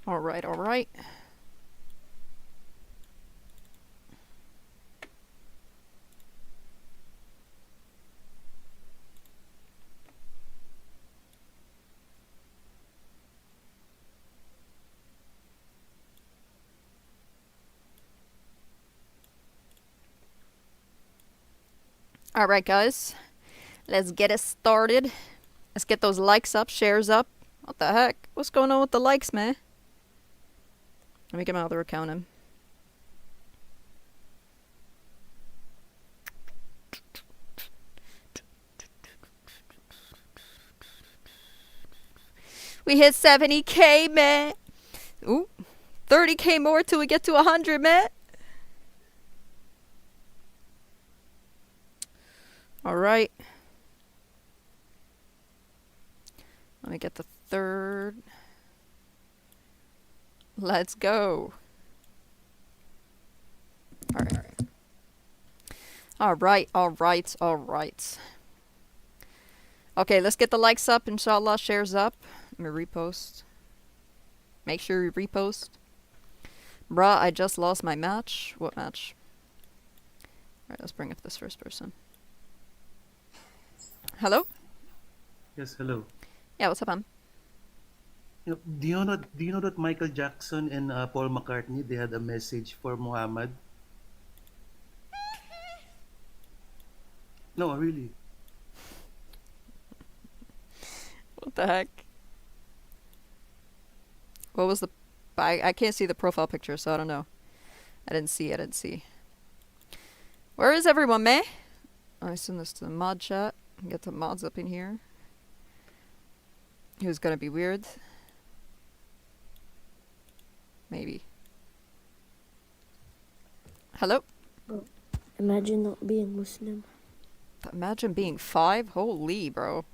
All right, all right. All right, guys. Let's get it started. Let's get those likes up, shares up. What the heck? What's going on with the likes, man? Let me get my other account in. We hit 70K, man. Ooh, 30K more till we get to 100, man. All right. Let me get the third. Let's go. All right. All right, all right, all right. Okay, let's get the likes up, inshallah, shares up. Let me repost. Make sure you repost. Bruh, I just lost my match. What match? Alright, let's bring up this first person. Hello? Yes, hello. Yeah, what's up, man? Do you know that Michael Jackson and Paul McCartney, they had a message for Muhammad? No, really. What the heck? What was the... I can't see the profile picture, so I don't know. I didn't see. Where is everyone, man? I send this to the mod chat. Get the mods up in here. Who's gonna be weird? Maybe. Hello? Bro, imagine not being Muslim. Imagine being 5? Holy, bro.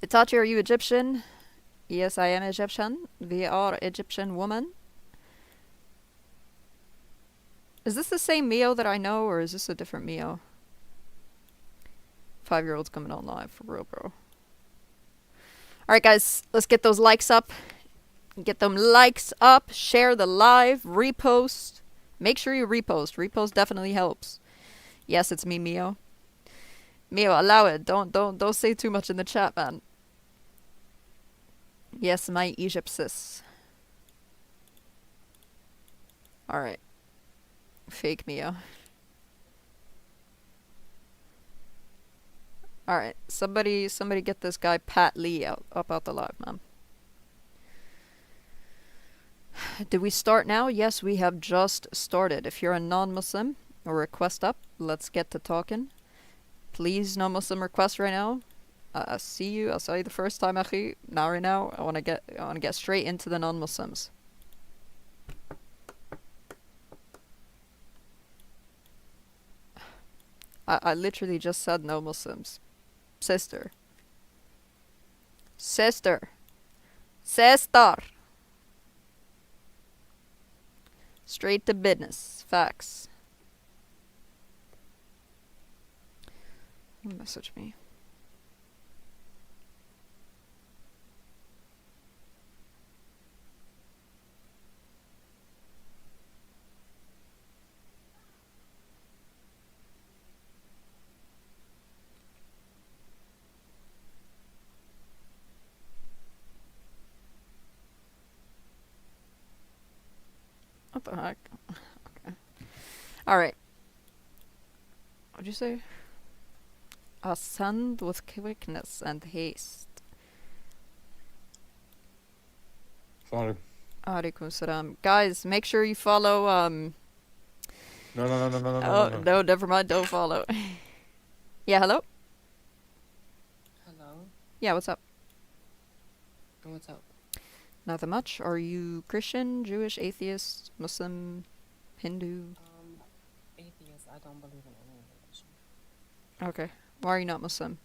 Itachi, are you Egyptian? Yes, I am Egyptian. We are Egyptian woman. Is this the same Mio that I know, or is this a different Mio? 5-year-old's coming on live, for real, bro. Alright, guys, let's get those likes up. Get them likes up, share the live, repost. Make sure you repost. Repost definitely helps. Yes, it's me, Mio. Mio, allow it. Don't say too much in the chat, man. Yes, my Egyptsis. Alright. Fake Mio. Alright, somebody get this guy Pat Lee up out the live, man. Did we start now? Yes, we have just started. If you're a non-Muslim, or request up, let's get to talking. Please, non-Muslim request right now. I see you. I saw you the first time, Akhi. Now, right now, I wanna get straight into the non-Muslims. I literally just said no Muslims. Sister. Sister. Straight to business. Facts. Message me. What the heck? Okay. Alright. What'd you say? Ascend with quickness and haste. Sorry. Alaikum salam. Guys, make sure you follow, No. Oh, no, never mind, don't follow. Yeah, hello? Hello. Yeah, what's up? What's up? Nothing much. Are you Christian, Jewish, atheist, Muslim, Hindu? Atheist. I don't believe in any religion. Okay. Why are you not Muslim?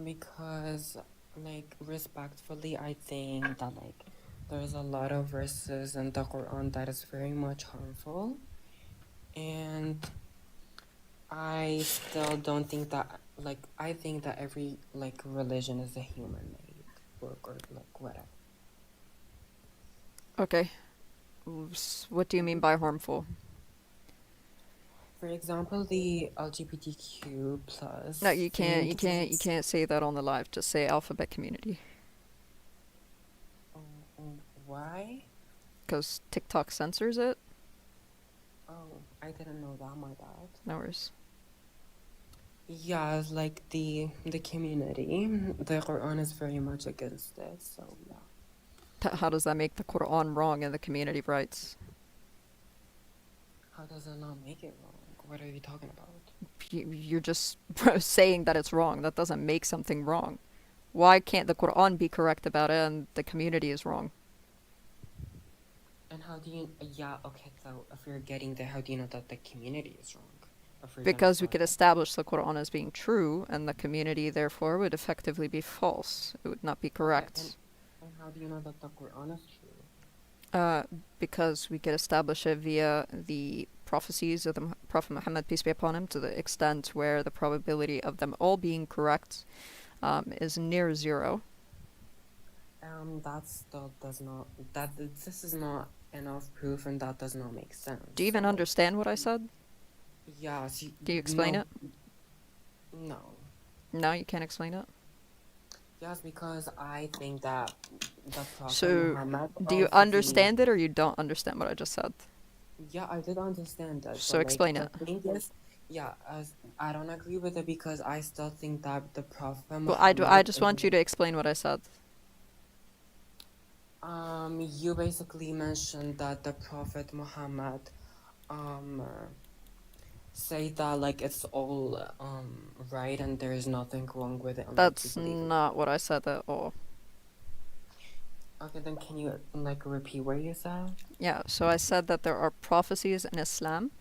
Because, like, respectfully, I think that, like, there's a lot of verses in the Quran that is very much harmful. And I still don't think that, like, I think that every, like, religion is a human-made work or, like, whatever. Okay. What do you mean by harmful? For example, the LGBTQ plus No, you can't. thing You can't. You is- can't say that on the live. Just say alphabet community, Why? because TikTok censors it. Oh, I didn't know that, my bad. No worries. Yeah, it's like the community, the Quran is very much against it, so yeah. How does that make the Quran wrong and the community rights? How does it not make it wrong? What are you talking about? You're just saying that it's wrong. That doesn't make something wrong. Why can't the Quran be correct about it and the community is wrong? And how do you, yeah, okay, so if you're getting there, how do you know that the community is wrong? If we're gonna Because we start could there. establish the Quran as being true, and the community therefore would effectively be false. It would not be correct. And how do you know that the Quran is true? Because we could establish it via the prophecies of the Prophet Muhammad, peace be upon him, to the extent where the probability of them all being correct is near zero. That still does not, this is not enough proof, and that does not make sense. Do you even So, understand what I said? yeah, Do you explain no, it? No. No, you can't explain it? Yes, because I think that the Prophet So, Muhammad do you of the- understand it or you don't understand what I just said? Yeah, I did understand that. So but, like, explain the it. thing is, yeah, I don't agree with it because I still think that the Prophet Well, I Muhammad just is want you to explain what I said. You basically mentioned that the Prophet Muhammad, say that like it's all right and there is nothing wrong with it unless That's you believe it. not what I said at all. Okay, then can you like repeat what you said? Yeah, so I said that there are prophecies in Islam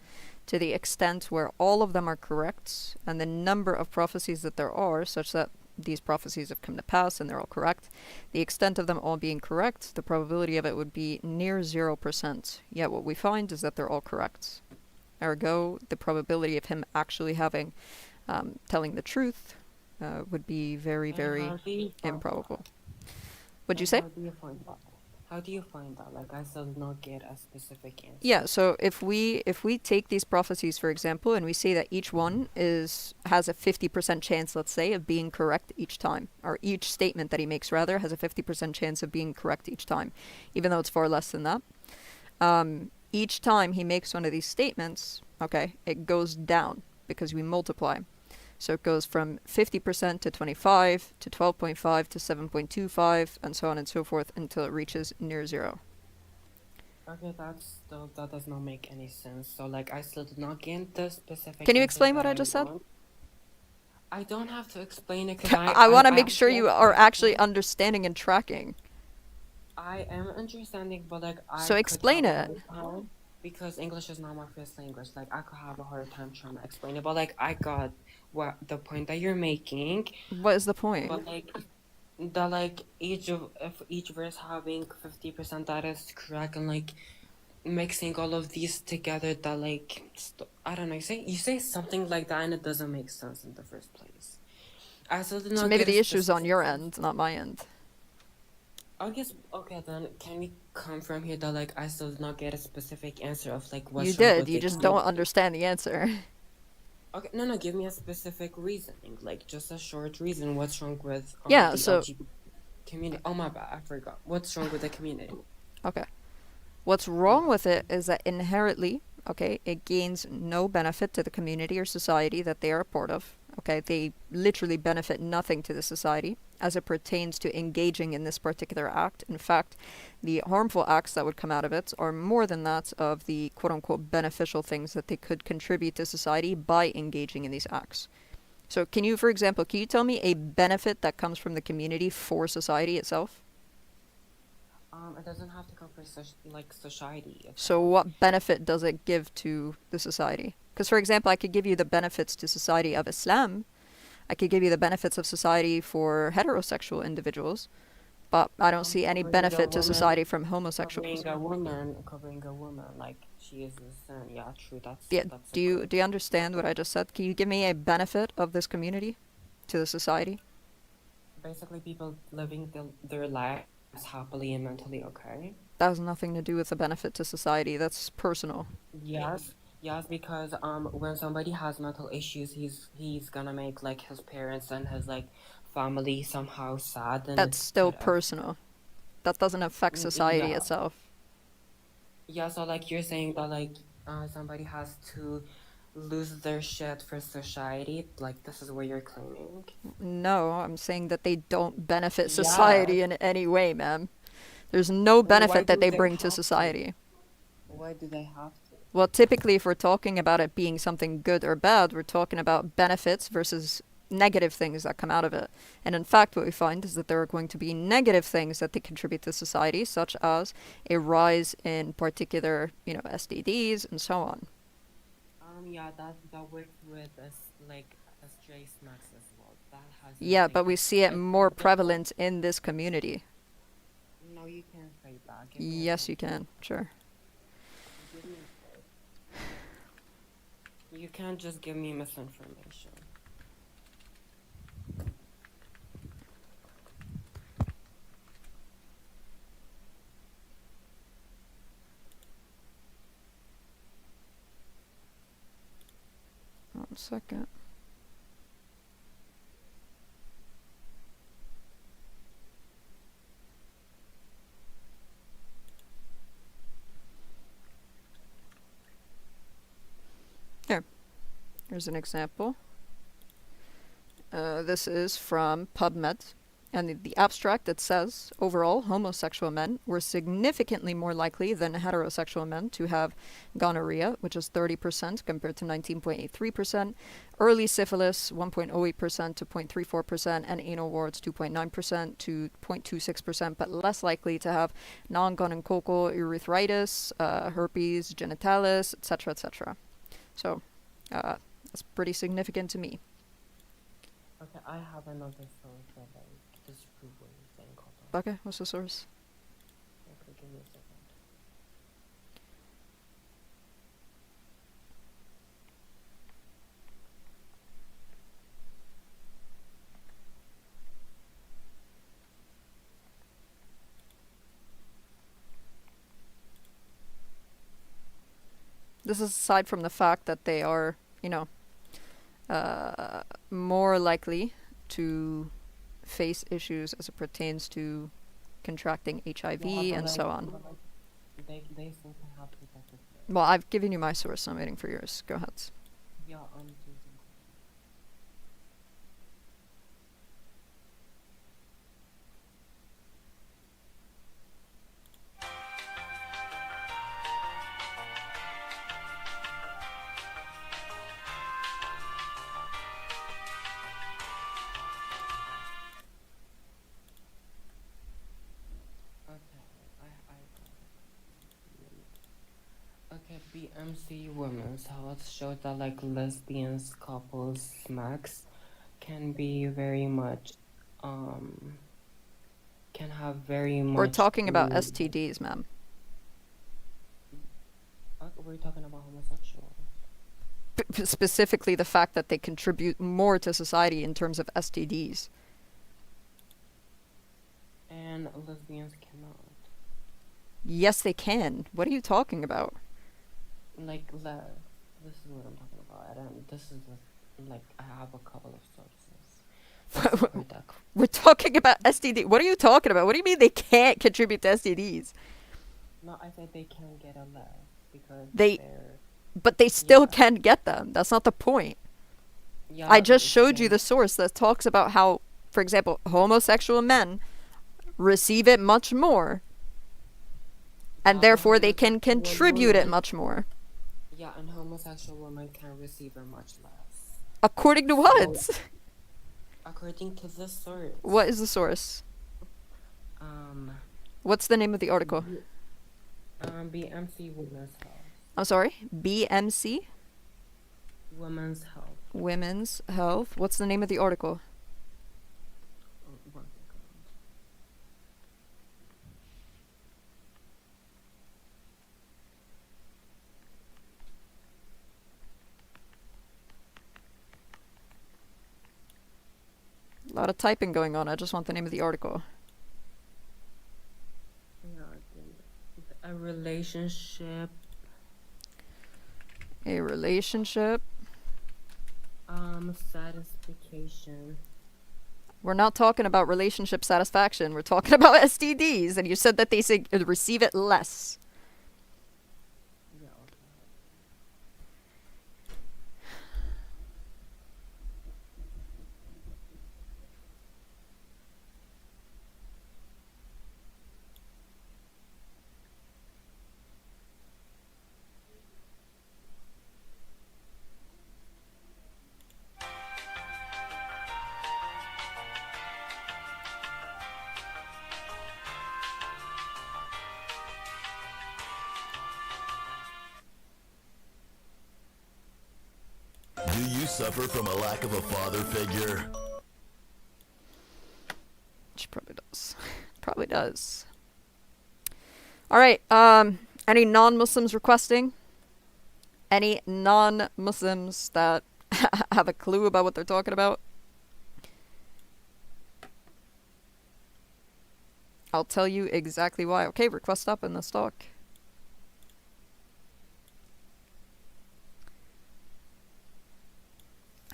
to the extent where all of them are correct, and the number of prophecies that there are, such that these prophecies have come to pass and they're all correct, the extent of them all being correct, the probability of it would be near 0%. Yet what we find is that they're all correct. Ergo, the probability of him actually having, telling the truth, would be very, And very how do you find improbable. that? What'd you And say? how do you find that? How do you find that? Like I still did not get a specific answer. Yeah, so if we take these prophecies, for example, and we say that each one has a 50% chance, let's say, of being correct each time, or each statement that he makes rather has a 50% chance of being correct each time, even though it's far less than that. Each time he makes one of these statements, okay, it goes down because we multiply. So it goes from 50% to 25 to 12.5 to 7.25 and so on and so forth until it reaches near zero. Okay, that does not make any sense. So like I still did not get the specific Can you answer explain what that I just said? want. I don't have to explain it because I want to I make sure actually you are actually understanding and tracking. I am understanding, but like I So could explain have a it. hard time because English is not my first language. Like I could have a hard time trying to explain it, but like I got what the point that you're making. What is the point? But like that, like if each verse having 50% that is correct, and like mixing all of these together, that like I don't know. You say something like that, and it doesn't make sense in the first place. I still did So not maybe get a the issue's on specific your answer. end, not my end. I guess okay then can we come from here that like I still did not get a specific answer of like what's You wrong did, with you the just community. don't understand the answer. Okay, no, give me a specific reasoning, like just a short reason. What's wrong with Yeah, the so- LGBT community? Oh my bad, I forgot. What's wrong with the community? Okay. What's wrong with it is that inherently, okay, it gains no benefit to the community or society that they are a part of. Okay, they literally benefit nothing to the society as it pertains to engaging in this particular act. In fact, the harmful acts that would come out of it are more than that of the quote-unquote beneficial things that they could contribute to society by engaging in these acts. So can you, for example, can you tell me a benefit that comes from the community for society itself? It doesn't have to come from society. So what benefit does it give to the society? Because, for example, I could give you the benefits to society of Islam. I could give you the benefits of society for heterosexual individuals. But I don't see any covering a benefit to woman- society from homosexuals. Covering a woman, like Jesus, and yeah, true. Yeah, That's a do you good. do you understand what I just said? Can you give me a benefit of this community to the society? Basically, people living their lives happily and mentally okay. That has nothing to do with the benefit to society. That's personal. Yes, yes, because when somebody has mental issues, he's gonna make like his parents and his like family somehow sad and That's still whatever. personal. That doesn't affect society Yeah, itself. yeah. So like you're saying that like somebody has to lose their shit for society. Like this is what you're claiming. No, I'm saying that they don't benefit Yes. society in any way, ma'am. There's no Why benefit that do they they bring to have to? society. Why do they have to? Well, typically, if we're talking about it being something good or bad, we're talking about benefits versus negative things that come out of it. And in fact, what we find is that there are going to be negative things that they contribute to society, such as a rise in particular, STDs and so on. Yeah, that works with us like stray snacks as well. That has Yeah, nothing. but we see it Like more the whole. prevalent in this community. No, you can't say that. Give me a Yes, you source. can. Sure. Give me a source. You can't just give me misinformation. One second. Here. Here's an example. This is from PubMed. And the abstract, it says, overall, homosexual men were significantly more likely than heterosexual men to have gonorrhea, which is 30% compared to 19.83%, early syphilis, 1.08% to 0.34%, and anal warts, 2.9% to 0.26%, but less likely to have non-gonococcal urethritis, herpes genitalis, etc., etc. So, that's pretty significant to me. Okay, I have another source that like disprove what you're saying. Hold on. Okay, what's the source? Okay, give me a second. This is aside from the fact that they are, more likely to face issues as it pertains to contracting HIV Yeah, and so on. but like they seem to have protected care. Well, I've given you my source. I'm waiting for yours. Go ahead. Yeah, choosing. Okay, okay, BMC Women's Health showed that like lesbians, couples, smacks can be very much, can have very much. We're talking about to- STDs, ma'am. We're talking about homosexuals. Specifically, the fact that they contribute more to society in terms of STDs. And lesbians cannot. Yes, they can. What are you talking about? Like, this is what I'm talking about. This is like, I have a couple of sources. that support that. We're talking about STD. What are you talking about? What do you mean they can't contribute to STDs? No, I said they can get a less because They- they're. But they still Yeah. can get them. That's not the point. Yeah, I just it's showed you saying- the source that talks about how, for example, homosexual men receive it much more, and Yeah, therefore they can homosexual contribute it women- much more. Yeah, and homosexual women can receive it much less. According to what? According to this source. What is the source? What's the name of the article? BMC Women's Health. I'm sorry? BMC? Women's Health. Women's Health. What's the name of the article? One second. A lot of typing going on. I just want the name of the article. Yeah, a relationship. A relationship. Satisfaction. We're not talking about relationship satisfaction. We're talking about STDs, and you said that they say receive it less. Yeah. Okay. Do you suffer from a lack of a father figure? She probably does. Probably does. All right. Any non-Muslims requesting? Any non-Muslims that have a clue about what they're talking about? I'll tell you exactly why. Okay, request up in the stock.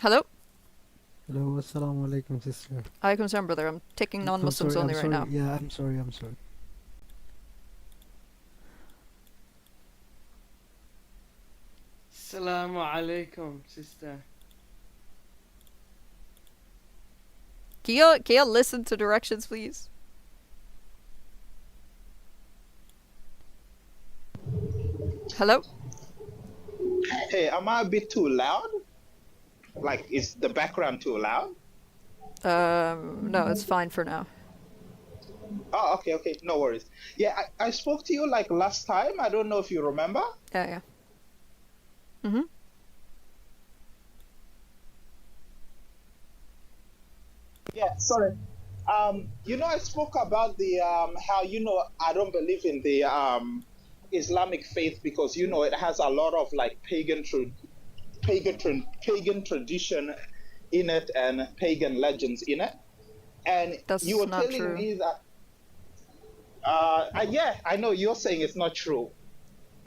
Hello? Hello, assalamu alaikum, sister. Alaikum salam, brother. I'm taking non-Muslims I'm only sorry. right now. Yeah, I'm sorry. Assalamu alaikum, sister. Can you listen to directions, please? Hello? Hey, am I a bit too loud? Like, is the background too loud? No, it's fine for now. Oh, okay, no worries. Yeah, I spoke to you like last time. I don't know if you remember. Yeah. Mm-hmm. Yeah, sorry. I spoke about the how I don't believe in the Islamic faith because it has a lot of like pagan tradition in it and pagan legends in it. And That's you were not telling true. me that yeah, I know you're saying it's not true.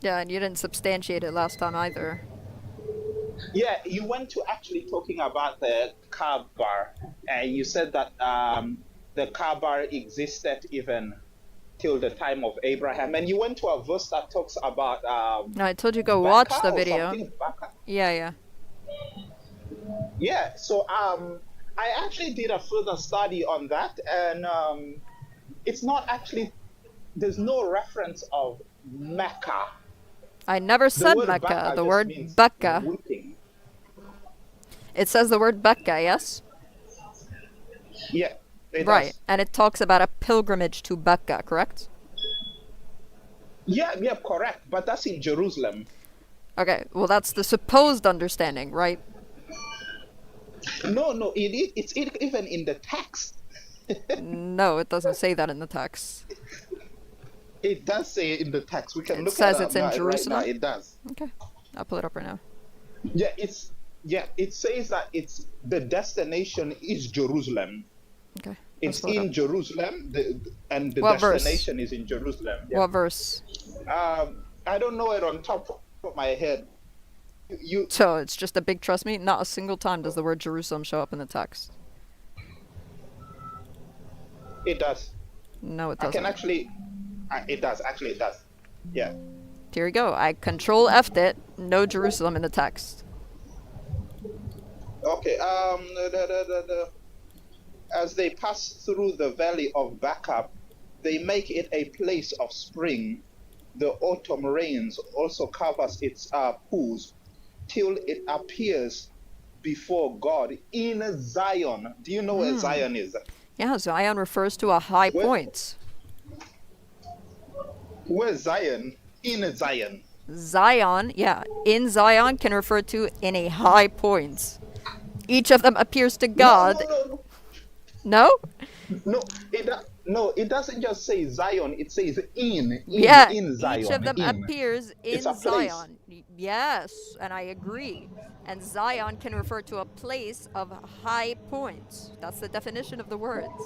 Yeah, and you didn't substantiate it last time either. Yeah, you went to actually talking about the Kaaba, and you said that the Kaaba existed even till the time of Abraham, and you went to a verse that talks about No, I told you go watch Baka the or video. something, Baka. Yeah. Yeah, so I actually did a further study on that, and it's not actually, there's no reference of Mecca. I never said word Mecca. Baka The just word means Becca. weeping. It says the word Becca, yes? Yeah, it Right, does. and it talks about a pilgrimage to Becca, correct? Yeah, correct, but that's in Jerusalem. Okay, well that's the supposed understanding, right? No, it's even in the text. No, it doesn't say that in the text. It does say it in the text. We can It look says at it it's in right Jerusalem? now. It does. Okay, I'll pull it up right now. Yeah, it says that it's the destination is Jerusalem. Okay, It's pull it in up. Jerusalem, and the What verse? destination is in Jerusalem. Yeah. What verse? I don't know it on top of my head. You So it's just a big trust me. Not a single time does the word Jerusalem show up in the text. It does. No, it I doesn't. can actually. It does. Actually, it does. Yeah. Here we go. I control F'd it. No Jerusalem in the text. Okay. As they pass through the valley of Baca, they make it a place of spring. The autumn rains also covers its pools till it appears before God in Zion. Do you know where Zion is? Yeah, Zion refers to a high Where- point. Where's Zion? In Zion. Zion, yeah, in Zion can refer to in a high point. Each of them appears to God. No, No? no, it does. No, it doesn't just say Zion. It says Yeah, in each of Zion, them in. appears It's in a place. Zion. Yes, and I agree. And Zion can refer to a place of high points. That's the definition of the words.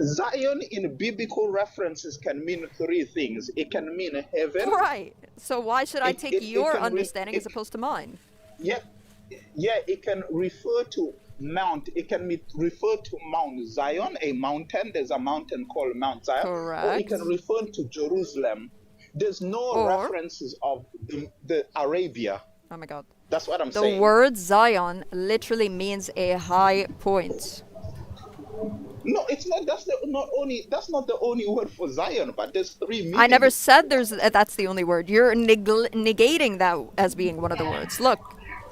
Zion in biblical references can mean three things. It can mean heaven. Right. So why should I take It your can understanding as opposed to mine? yeah, yeah, it can refer to mount. It can refer to Mount Zion, a mountain. There's a mountain called Mount Zion, or it Correct. can refer to Jerusalem. There's no Or, references of the Arabia. oh my god. That's what I'm The saying. word Zion literally means a high point. No, it's not. That's not the only word for Zion, but there's three meanings. I never said that's the only word. You're negating that as being one of the words. Look,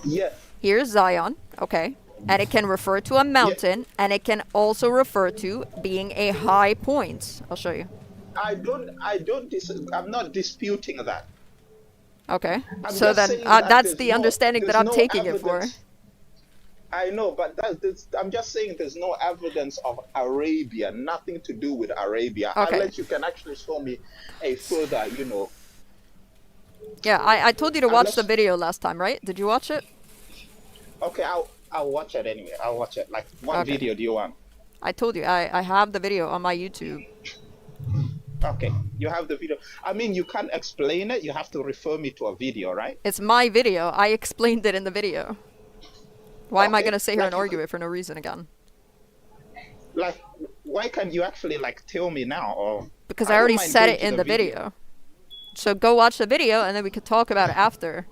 Yeah. here's Zion, okay? And it can refer to a mountain, and it can also refer to being a high point. I'll show you. I'm not disputing that. Okay. I'm So just then saying that that's the understanding that there's I'm no taking it for. evidence. I know, but I'm just saying there's no evidence of Arabia, nothing to do with Arabia, Okay. unless you can actually show me a further, Yeah, I told you to watch Unless- the video last time, right? Did you watch it? Okay, I'll watch it anyway. I'll watch it. Like, what Okay. video do you want? I told you, I have the video on my YouTube. Okay, you have the video. I mean, you can't explain it. You have to refer me to a video, right? It's my video. I explained it in the video. Why am I Okay, going to sit here like and you argue could- it for no reason again? Like, why can't you actually tell me now? Or Because I I don't already mind said going it to in the video. So go watch the video and then we could talk about it after.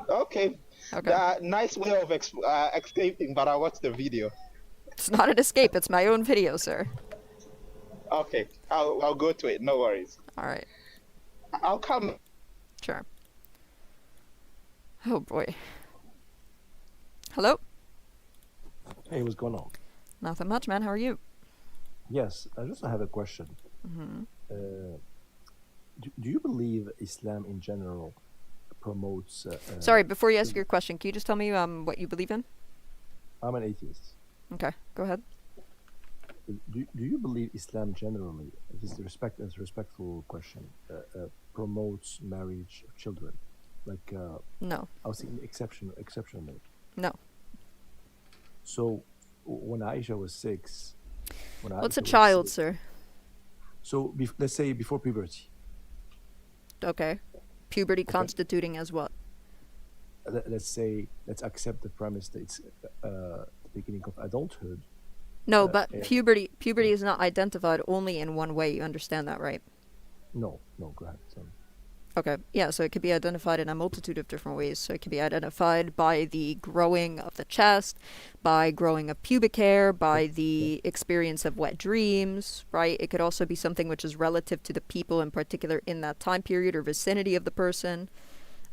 Okay. Okay. Nice way of escaping, but I watched the video. It's not an escape. It's my own video, sir. Okay, I'll go to it. No worries. All right. I'll come. Sure. Oh boy. Hello? Hey, what's going on? Nothing much, man. How are you? Yes, I just have a question. Mm-hmm. Do you believe Islam in general promotes? Sorry, before you ask your question, can you just tell me what you believe in? I'm an atheist. Okay, go ahead. Do you believe Islam generally? It's a respectful question. Promotes marriage of children, like No. I was thinking exceptionally. No. So when Aisha was 6, What's a child, sir? So let's say before puberty. Okay. Puberty Okay. constituting as what? Let's accept the premise that it's the beginning of adulthood. No, but yeah. puberty is not identified only in one way. You understand that, right? No, go ahead. Sorry. Okay. Yeah, so it could be identified in a multitude of different ways. So it could be identified by the growing of the chest, by growing of pubic hair, by the experience of wet dreams, right? It could also be something which is relative to the people in particular in that time period or vicinity of the person.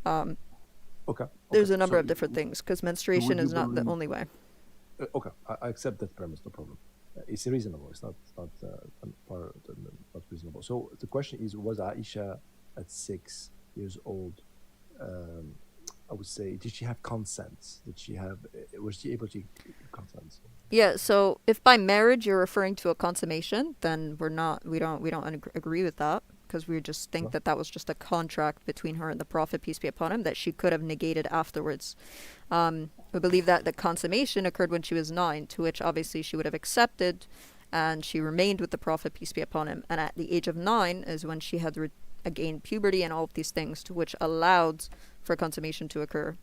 Okay. There's a number So of different things because menstruation you is not the believe- only way. Okay, I accept that premise, no problem. It's reasonable. It's not reasonable. So the question is: was Aisha at 6 years old? I would say, did she have consent? Was she able to consent? Yeah, so if by marriage you're referring to a consummation, then we don't agree with that because we just think Sure. that was just a contract between her and the Prophet, peace be upon him, that she could have negated afterwards. We believe that the consummation occurred when she was 9, to which obviously she would have accepted, and she remained with the Prophet, peace be upon him. And at the age of 9 is when she had again puberty and all of these things, to which allowed for consummation to occur.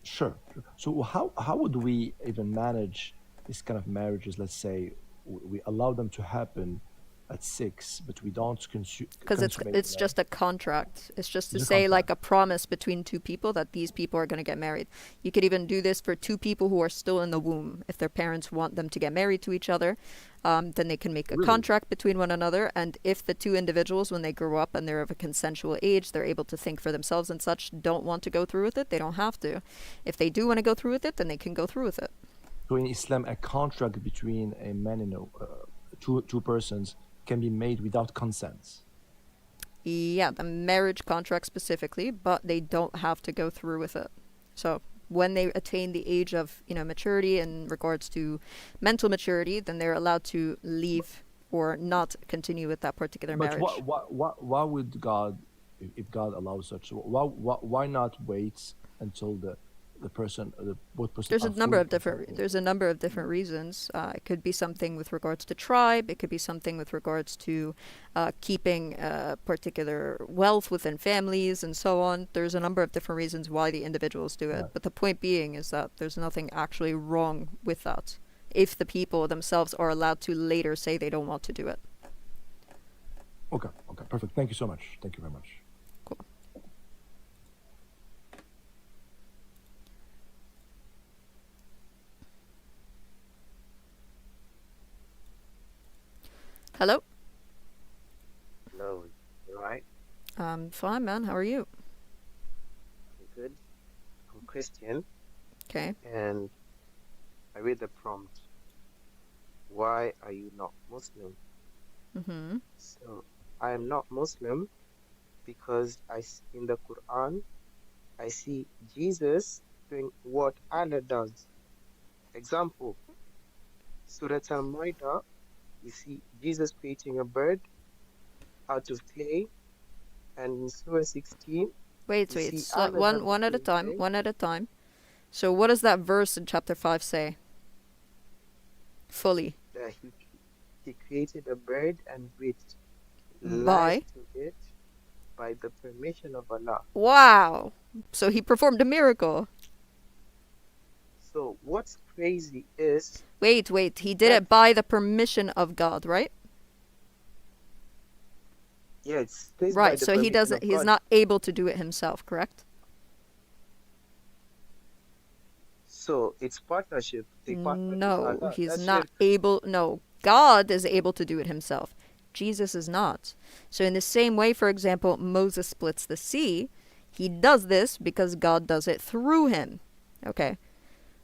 Sure. So how would we even manage this kind of marriages? Let's say we allow them to happen at 6, but we don't Because consummate it's them. just a contract. It's just to It's a say like contract. a promise between two people that these people are going to get married. You could even do this for two people who are still in the womb. If their parents want them to get married to each other, then they can make a Really? contract between one another. And if the two individuals, when they grow up and they're of a consensual age, they're able to think for themselves and such, don't want to go through with it, they don't have to. If they do want to go through with it, then they can go through with it. So in Islam, a contract between a man and two persons can be made without consent. Yeah, the marriage contract specifically, but they don't have to go through with it. So when they attain the age of, maturity in regards to mental maturity, then they're allowed to leave or not continue with that particular But marriage. why would God, if God allows such, why not wait until the person, both person There's are a number fully of different consenting? there's a number of different reasons. It could be something with regards to tribe. It could be something with regards to keeping particular wealth within families and so on. There's a number of different reasons why the individuals do it. Right. But the point being is that there's nothing actually wrong with that if the people themselves are allowed to later say they don't want to do it. Okay, perfect. Thank you so much. Thank you very much. Cool. Hello? Hello, you alright? I'm fine, man. How are you? I'm good. I'm Christian, Okay. and I read the prompt. Why are you not Muslim? Mm-hmm. So, I am not Muslim because in the Quran, I see Jesus doing what Allah does. Example, Surah Al-Ma'idah, we see Jesus creating a bird out of clay, and in Surah 16, Wait. we see So Allah does one the at a same time. thing. One at a time. So what does that verse in chapter 5 say? Fully. That he created a bird and breathed By? life to it by the permission of Allah. Wow. So he performed a miracle. So what's crazy is Wait. He did it by the permission of God, right? yeah, it's by Right. the So he permission doesn't. of He's God. not able to do it himself, correct? So it's partnership. They partner with No, Allah. he's That's not shirk. able. No, God is able to do it himself. Jesus is not. So in the same way, for example, Moses splits the sea. He does this because God does it through him. Okay.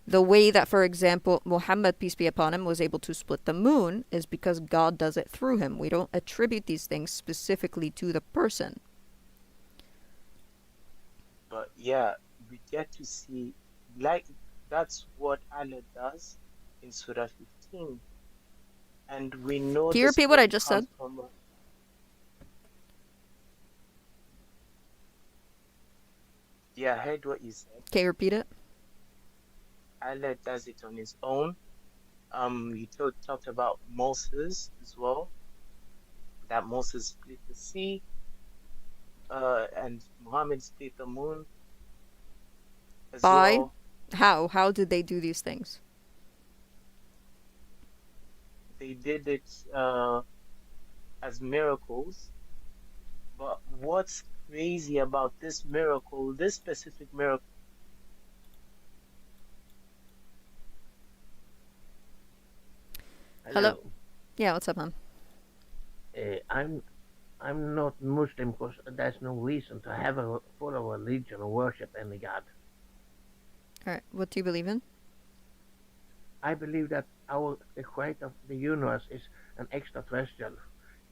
The way that, for example, Muhammad, peace be upon him, was able to split the moon is because God does it through him. We don't attribute these things specifically to the person. But yeah, we get to see like that's what Allah does in Surah 15. And we know Can you this repeat what I quote just comes said? from yeah, I heard what you said. Can you repeat it? Allah does it on his own. You talked about Moses as well. That Moses split the sea, and Muhammad split the moon as By? well. How? How did they do these things? They did it as miracles. But what's crazy about this miracle, this specific miracle? Hello? Yeah, what's up, man? I'm not Muslim because there's no reason to have a full religion or worship any god. Alright, what do you believe in? I believe that the creator of the universe is an extraterrestrial,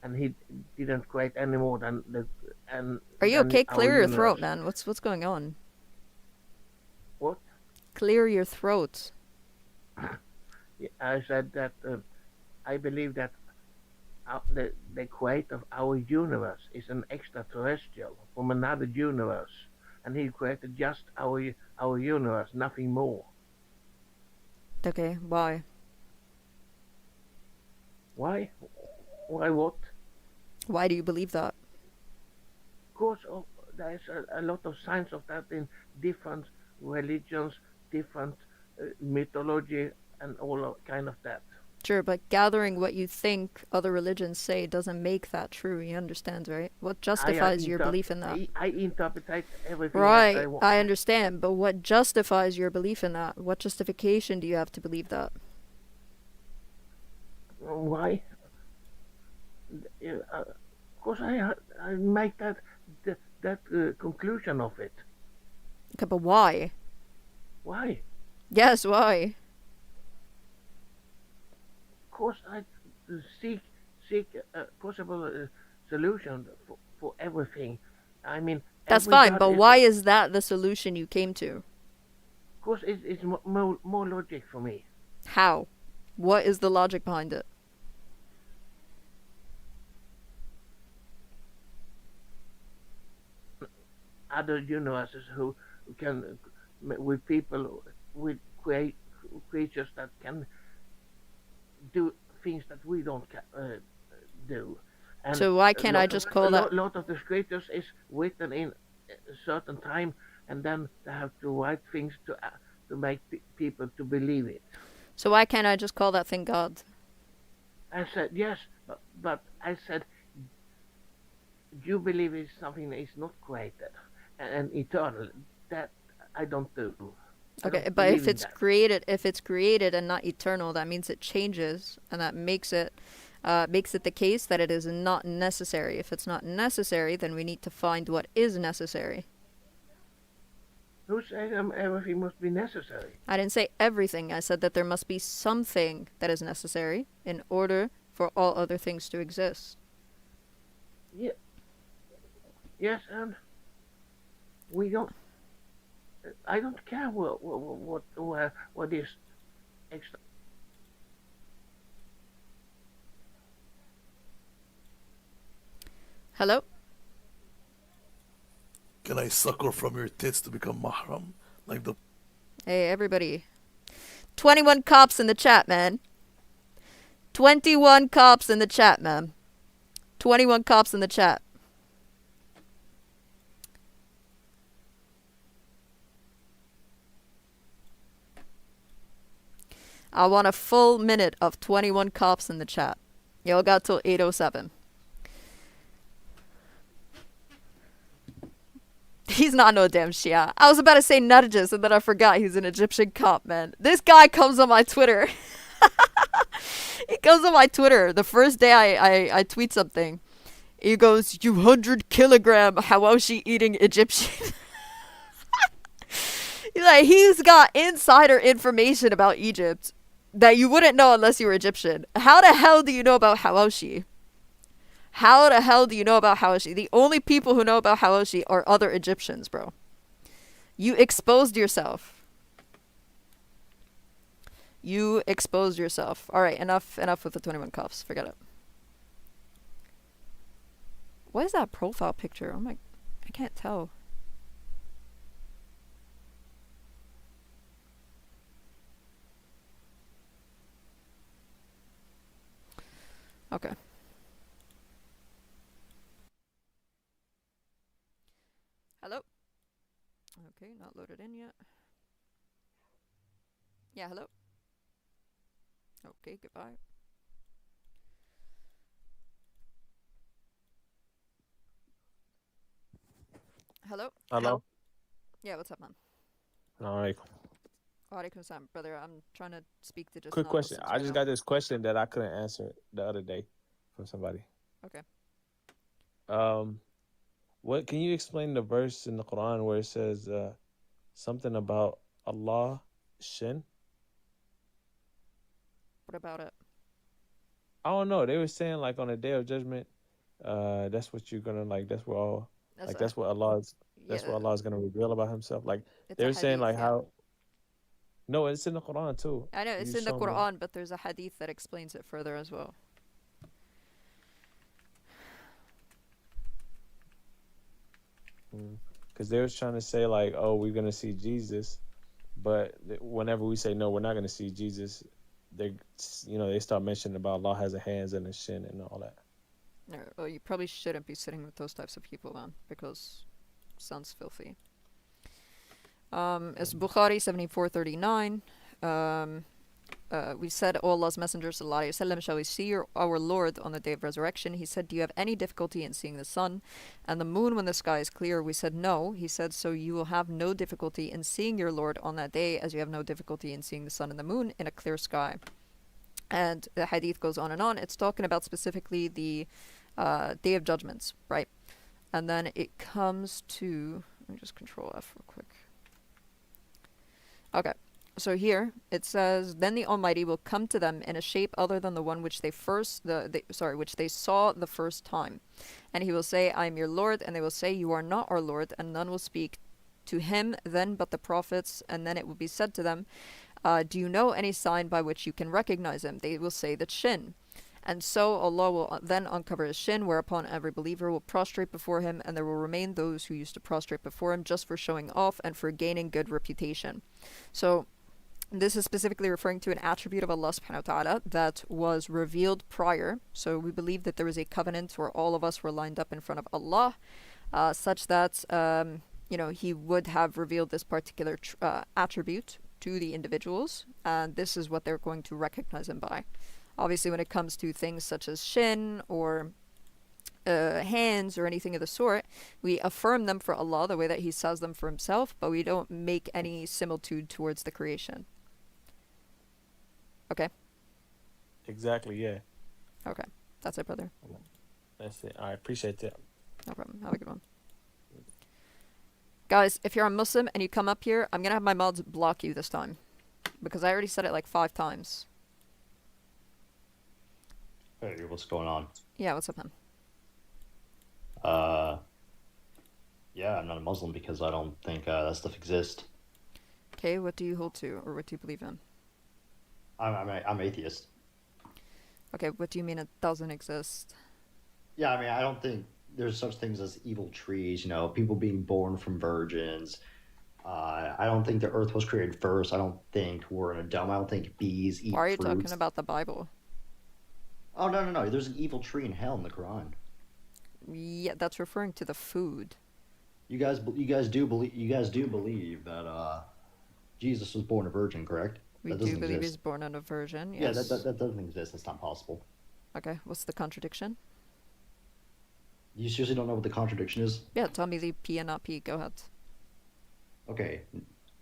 and he didn't create any more than Are you than okay? our Clear your throat, universe. man. What's going on? What? Clear your throat. I said that I believe that the creator of our universe is an extraterrestrial from another universe, and he created just our universe, nothing more. Okay, why? Why? Why what? Why do you believe that? Because there's a lot of signs of that in different religions, different mythology, and all kind of that. Sure, but gathering what you think other religions say doesn't make that true. You understand, right? What justifies your belief in that? I interpret everything as Right, I want. I understand, but what justifies your belief in that? What justification do you have to believe that? Why? Because I make that conclusion of it. Okay, but why? Why? Yes, why? Because I seek a possible solution for everything. I mean, That's every fine, God but is- why is that the solution you came to? course, it's more logic for me. How? What is the logic behind it? Other universes who can, with people, with creatures that can do things that we don't do. And So why can't I just call that? A lot of the scriptures is written in a certain time, and then they have to write things to make people to believe it. So why can't I just call that thing God? I said yes, but I said you believe it's something that is not created and eternal. That I don't do. Okay, but if it's created and not eternal, that means it changes, and that makes it the case that it is not necessary. If it's not necessary, then we need to find what is necessary. Who said everything must be necessary? I didn't say everything. I said that there must be something that is necessary in order for all other things to exist. Yeah. Yes, and we don't. I don't care what is extra. Hello? Can I suckle from your tits to become mahram? Like the... Hey, everybody. 21 cops in the chat, man. 21 cops in the chat, man. 21 cops in the chat. I want a full minute of 21 cops in the chat. Y'all got till 8:07. He's not no damn Shia. I was about to say Nargis, and then I forgot he's an Egyptian cop, man. This guy comes on my Twitter. He comes on my Twitter. The first day I tweet something, he goes, "You 100-kilogram Hawashi eating Egyptian." He's got insider information about Egypt that you wouldn't know unless you were Egyptian. How the hell do you know about Hawashi? How the hell do you know about Hawashi? The only people who know about Hawashi are other Egyptians, bro. You exposed yourself. You exposed yourself. Alright, enough with the 21 cuffs. Forget it. What is that profile picture? Oh my... I can't tell. Okay. Hello? Okay, not loaded in yet. Yeah, hello? Okay, goodbye. Hello? Hello? Yeah, what's up, man? Alright. Walaikum salam, brother. I'm trying to speak to just Quick question. I just got this question that I couldn't answer the other day from somebody. Okay. What can you explain the verse in the Quran where it says something about Allah Shin? What about it? I don't know. They were saying like on the day of judgment, that's what you're gonna like. That's what all like. That's what Allah is. That's what Allah is gonna reveal about Himself. Like they were saying like how. No, it's in the Quran too. I know it's in the Quran, but there's a hadith that explains it further as well. Because they was trying to say like, oh, we're gonna see Jesus, but whenever we say no, we're not gonna see Jesus, they start mentioning about Allah has a hands and a shin and all that. No, well, you probably shouldn't be sitting with those types of people then, because it sounds filthy. It's Bukhari 7439. We said, O Allah's Messenger sallallahu alaihi wasallam, shall we see our Lord on the day of resurrection? He said, do you have any difficulty in seeing the sun and the moon when the sky is clear? We said, no. He said, so you will have no difficulty in seeing your Lord on that day, as you have no difficulty in seeing the sun and the moon in a clear sky. And the hadith goes on and on. It's talking about specifically the Day of Judgments, right? And then it comes to... Let me just Control F real quick. Okay. So here it says, then the Almighty will come to them in a shape other than the one which they which they saw the first time, and He will say, I am your Lord, and they will say, you are not our Lord, and none will speak to him then but the prophets, and then it will be said to them, do you know any sign by which you can recognize him? They will say that shin. And so Allah will then uncover his shin, whereupon every believer will prostrate before him, and there will remain those who used to prostrate before him just for showing off and for gaining good reputation. So this is specifically referring to an attribute of Allah subhanahu wa ta'ala that was revealed prior. So we believe that there was a covenant where all of us were lined up in front of Allah, such that he would have revealed this particular attribute to the individuals, and this is what they're going to recognize him by. Obviously, when it comes to things such as shin or hands or anything of the sort, we affirm them for Allah the way that he says them for himself, but we don't make any similitude towards the creation. Okay? Exactly, yeah. Okay. That's it, brother. That's it. I appreciate that. No problem. Have a good one. Guys, if you're a Muslim and you come up here, I'm going to have my mods block you this time, because I already said it like 5 times. Hey, what's going on? Yeah, what's up, man? Yeah, I'm not a Muslim because I don't think that stuff exists. Okay, what do you hold to, or what do you believe in? I'm atheist. Okay, what do you mean it doesn't exist? Yeah, I mean, I don't think there's such things as evil trees, people being born from virgins. I don't think the earth was created first. I don't think we're in a dome. I don't think bees eat fruits. Why are you talking about the Bible? Oh, no. There's an evil tree in hell in the Quran. Yeah, that's referring to the food. You guys do believe that Jesus was born a virgin, correct? We do believe he's born on a virgin, yes. Yeah, that doesn't exist. That's not possible. Okay, what's the contradiction? You seriously don't know what the contradiction is? Yeah, tell me the P and not P. Go ahead. Okay,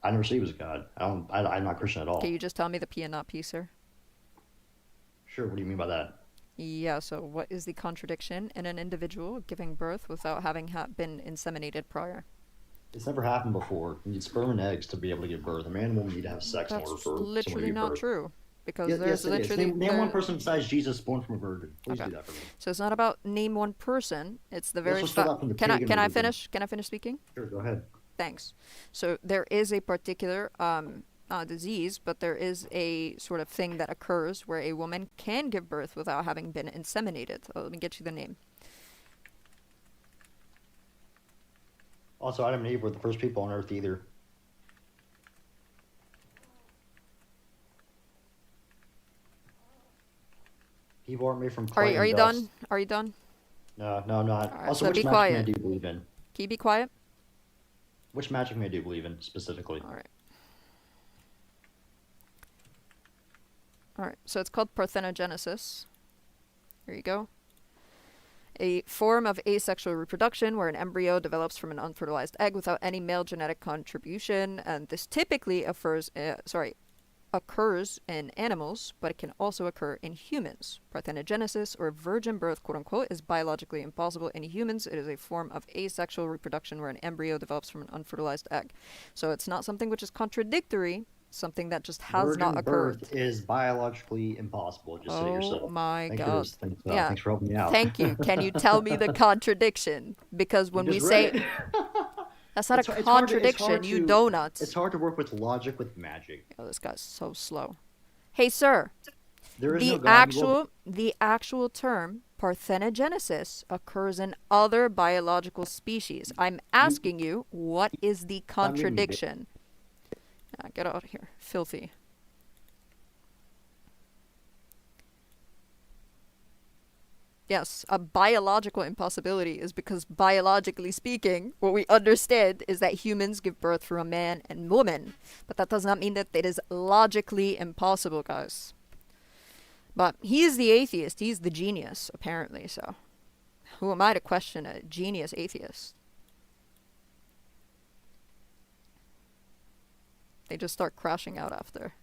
I never say he was a god. I'm not Christian at all. Okay, you just tell me the P and not P, sir. Sure, what do you mean by that? Yeah, so what is the contradiction in an individual giving birth without having been inseminated prior? It's never happened before. You need sperm and eggs to be able to give birth. A man and woman need to have sex in order for someone to give birth. That's literally not true. Because yes, literally... Name one person besides Jesus born from a virgin. Please do that for me. So it's not about name one person. It's the very fact. Can I finish? Can I finish speaking? Sure, go ahead. Thanks. So there is a particular disease, but there is a sort of thing that occurs where a woman can give birth without having been inseminated. Let me get you the name. Also, Adam and Eve were the first people on Earth either. People aren't made from clay. Are you done? Are you done? No, I'm not. Right, also, so which magic man do you believe in? Can you be quiet? Which magic man do you believe in specifically? All right. So it's called parthenogenesis. Here you go. A form of asexual reproduction where an embryo develops from an unfertilized egg without any male genetic contribution, and this typically occurs in animals, but it can also occur in humans. Parthenogenesis, or virgin birth, quote unquote, is biologically impossible in humans. It is a form of asexual reproduction where an embryo develops from an unfertilized egg. So it's not something which is contradictory, something that just has not occurred. Birth is biologically impossible. Just say it yourself. Oh my God. Thanks for helping me out. Thank you. Can you tell me the contradiction? Because when we say... That's not a contradiction, you donuts. It's hard to work with logic with magic. Oh, this guy's so slow. Hey, sir. There is no God. The actual term parthenogenesis occurs in other biological species. I'm asking you, what is the contradiction? Get out of here. Filthy. Yes, a biological impossibility is because biologically speaking, what we understand is that humans give birth from a man and woman. But that does not mean that it is logically impossible, guys. But he is the atheist. He's the genius, apparently, so. Who am I to question a genius atheist? They just start crashing out after.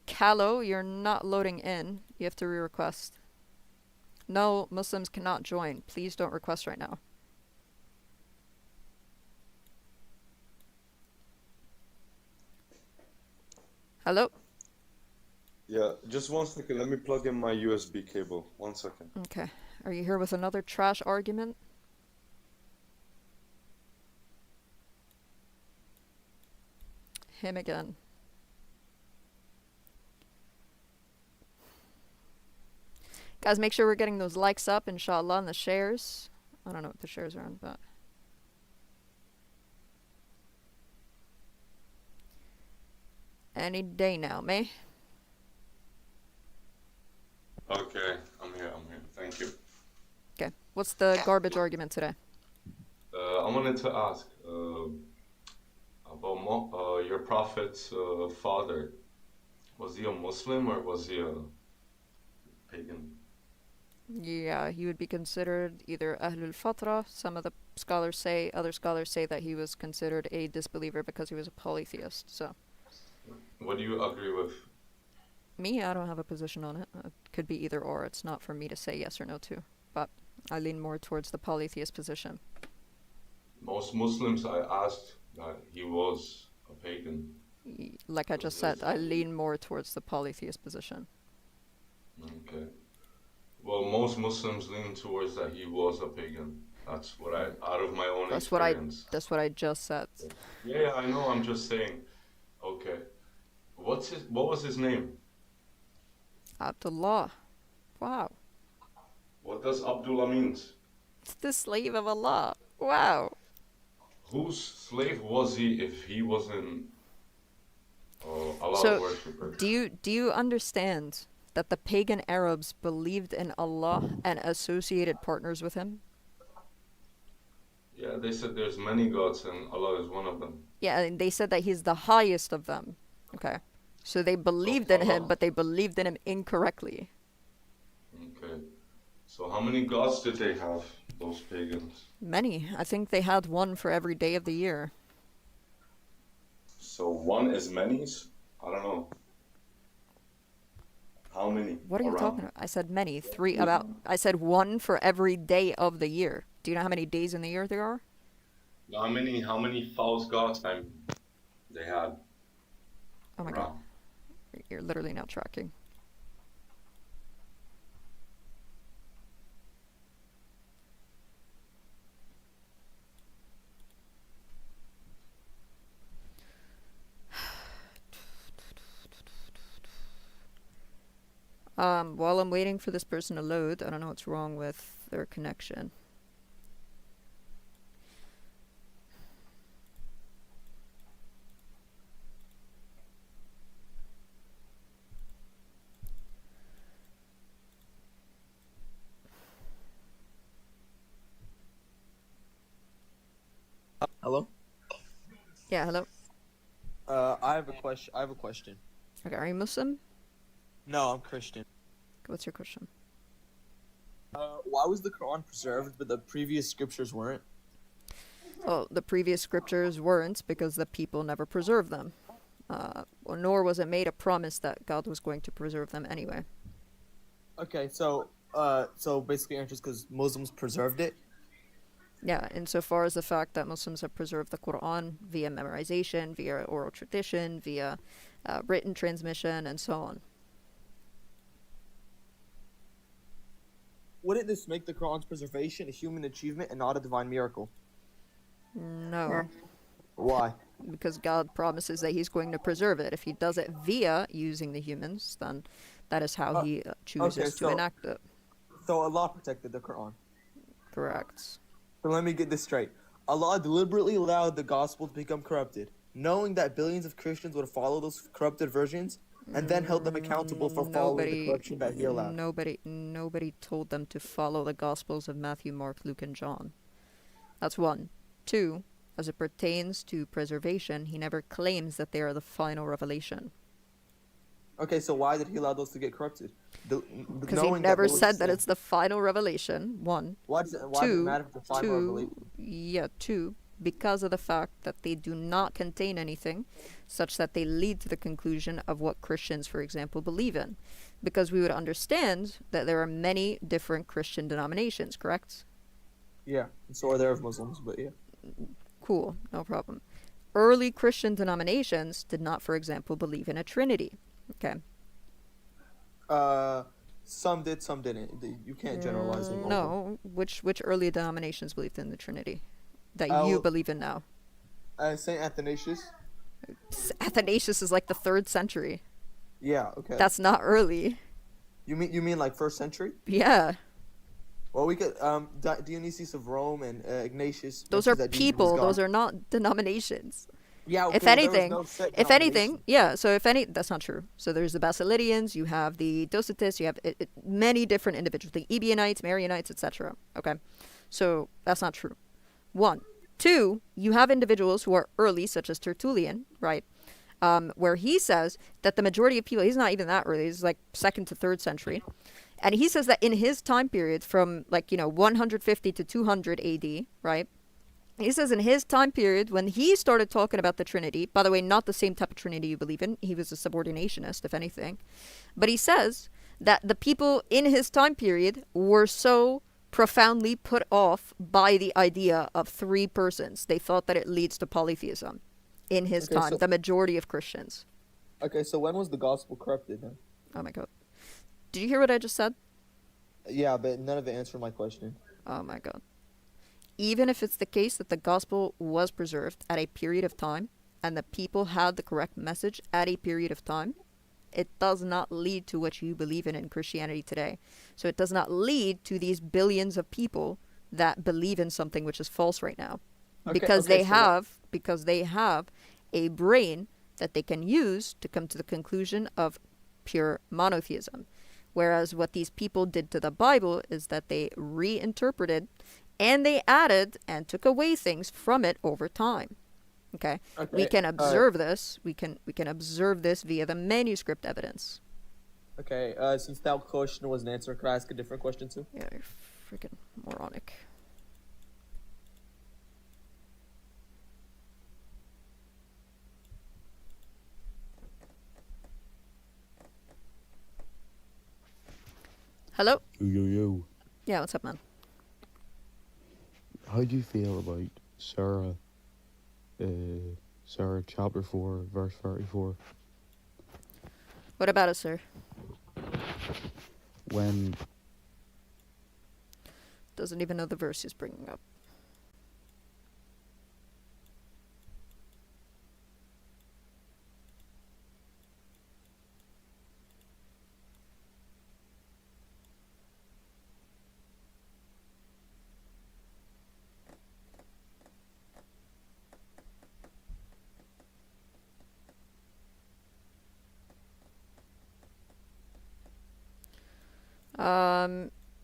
Callow, you're not loading in. You have to re-request. No, Muslims cannot join. Please don't request right now. Hello? Yeah, just 1 second. Let me plug in my USB cable. 1 second. Okay. Are you here with another trash argument? him again. Guys, make sure we're getting those likes up, inshallah, and the shares. I don't know what the shares are on, but... Any day now, May. Okay, I'm here. Thank you. Okay, what's the garbage argument today? I wanted to ask about your prophet's father. Was he a Muslim or was he a pagan? Yeah, he would be considered either Ahlul Fatra. Some of the scholars say, other scholars say that he was considered a disbeliever because he was a polytheist. So, What do you agree with? me, I don't have a position on it. It could be either or. It's not for me to say yes or no to. But I lean more towards the polytheist position. Most Muslims I asked that he was a pagan. Like I just said, I lean more towards the polytheist position. Okay. Well, most Muslims lean towards that he was a pagan. That's what I, out of my own experience. That's what I just said. Yeah, I know. I'm just saying. Okay. What was his name? Abdullah. Wow. What does Abdullah means? It's the slave of Allah. Wow. Whose slave was he if he wasn't Allah's So, worshipper? do you understand that the pagan Arabs believed in Allah and associated partners with him? Yeah, they said there's many gods and Allah is one of them. Yeah, and they said that he's the highest of them. Okay. So they believed in him, but they believed in him incorrectly. Okay. So how many gods did they have, those pagans? Many. I think they had one for every day of the year. So one is many's? I don't know. How many? What are you talking about? I said many. I said one for every day of the year. Do you know how many days in the year there are? How many false gods they had? Oh my god. You're literally not tracking. While I'm waiting for this person to load, I don't know what's wrong with their connection. Hello? Yeah, hello. I have a question. Okay, are you Muslim? No, I'm Christian. What's your question? Why was the Quran preserved, but the previous scriptures weren't? Well, the previous scriptures weren't because the people never preserved them. Nor was it made a promise that God was going to preserve them anyway. Okay, so basically, it's just because Muslims preserved it. Yeah, insofar as the fact that Muslims have preserved the Quran via memorization, via oral tradition, via written transmission, and so on. Wouldn't this make the Quran's preservation a human achievement and not a divine miracle? No. Why? Because God promises that he's going to preserve it. If he does it via using the humans, then that is how he chooses to enact it. So Allah protected the Quran. Correct. So let me get this straight. Allah deliberately allowed the gospel to become corrupted, knowing that billions of Christians would follow those corrupted versions, and then held them accountable for following the corruption that he allowed. Nobody told them to follow the Gospels of Matthew, Mark, Luke, and John. That's one. Two, as it pertains to preservation, he never claims that they are the final revelation. Okay, so why did he allow those to get corrupted? Because he never said that it's the final revelation, one. Why does it matter if it's the final revelation? Yeah, two, because of the fact that they do not contain anything such that they lead to the conclusion of what Christians, for example, believe in. Because we would understand that there are many different Christian denominations, correct? Yeah, and so are there of Muslims, but yeah. Cool, no problem. Early Christian denominations did not, for example, believe in a Trinity. Okay. Some did, some didn't. You can't generalize them. No, which early denominations believed in the Trinity that you believe in now? Saint Athanasius. Athanasius is like the 3rd century. Yeah. Okay. That's not early. You mean like 1st century? Yeah. Well, we could Dionysius of Rome and Ignatius. Those are mentions that Jesus was people. God. Those are not denominations. Yeah. Okay, If well, there was anything, no set if anything, denomination. yeah. So that's not true. So there's the Basilidians, you have the Docetists, you have many different individuals, the Ebionites, Marianites, etc. Okay, so that's not true. 1, 2, you have individuals who are early, such as Tertullian, right? Where he says that the majority of people, he's not even that early, he's like 2nd to 3rd century. And he says that in his time period from 150 to 200 AD, right? He says in his time period when he started talking about the Trinity, by the way, not the same type of Trinity you believe in. He was a subordinationist, if anything. But he says that the people in his time period were so profoundly put off by the idea of 3 persons. They thought that it leads to polytheism in his time, so- the majority of Christians. Okay, so when was the gospel corrupted then? Oh my God. Did you hear what I just said? Yeah, but none of it answered my question. Oh my God. Even if it's the case that the gospel was preserved at a period of time and the people had the correct message at a period of time, it does not lead to what you believe in Christianity today. So it does not lead to these billions of people that believe in something which is false right now. Okay, Because okay, they have a brain that they can use to come to the conclusion of pure monotheism. Whereas what these people did to the Bible is that they reinterpreted and they added and took away things from it over time. Okay? We can observe this. We can observe this via the manuscript evidence. Okay, since that question wasn't answered, could I ask a different question too? Yeah, you're freaking moronic. Hello? Yo. Yeah, what's up, man? How do you feel about Sarah chapter 4, verse 34? What about it, sir? When doesn't even know the verse he's bringing up.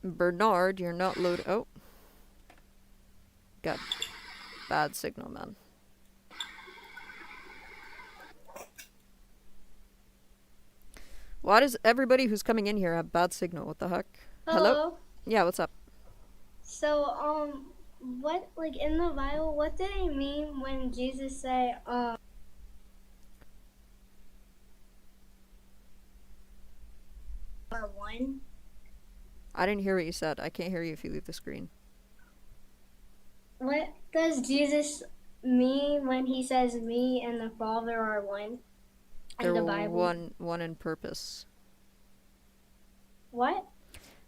Bernard, you're not loaded. Oh. Got bad signal, man. Why does everybody who's coming in here have bad signal? What the heck? Hello? Yeah, what's up? So, what, like, in the Bible, what did it mean when Jesus said, are one? I didn't hear what you said. I can't hear you if you leave the screen. What does Jesus mean when he says me and the Father are one in the Bible? One in purpose. What?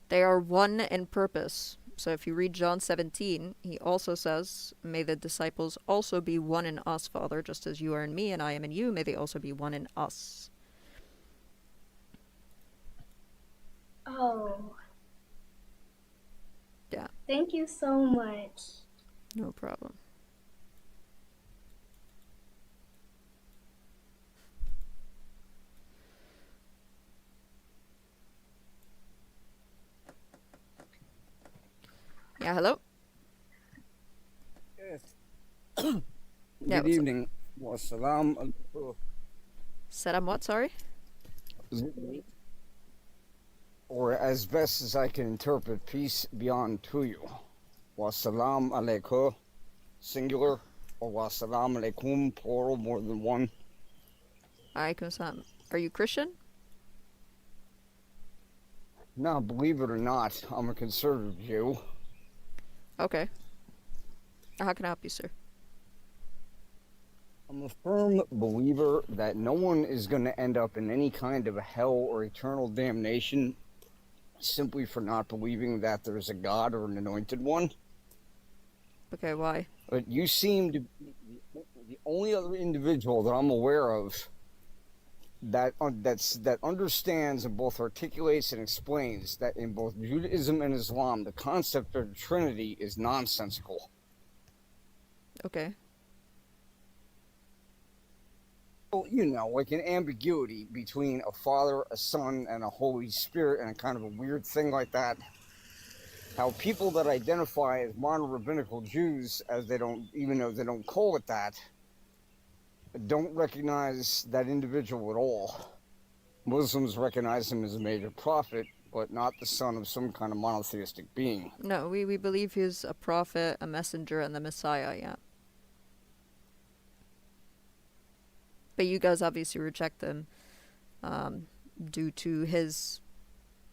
They are one in purpose. So if you read John 17, he also says, may the disciples also be one in us, Father, just as you are in me and I am in you. May they also be one in us. Oh. Yeah. Thank you so much. No problem. Yeah, hello? Yes. Yeah, Good evening. Wassalam alaikum. Salam what, sorry? Or as best as I can interpret, peace be unto you. Wassalam alaikum, singular, or wassalam alaikum, plural, more than one. Alaikum salam. Are you Christian? Now, believe it or not, I'm a conservative Jew. Okay. How can I help you, sir? I'm a firm believer that no one is going to end up in any kind of hell or eternal damnation simply for not believing that there's a God or an anointed one. Okay, why? But you seem to the only other individual that I'm aware of that understands and both articulates and explains that in both Judaism and Islam, the concept of the Trinity is nonsensical. Okay. Well, you know, like an ambiguity between a Father, a Son, and a Holy Spirit, and a kind of a weird thing like that. How people that identify as mono-rabbinical Jews, as they don't, even though they don't call it that, don't recognize that individual at all. Muslims recognize him as a major prophet, but not the son of some kind of monotheistic being. No, we believe he's a prophet, a messenger, and the Messiah, yeah. But you guys obviously reject him due to his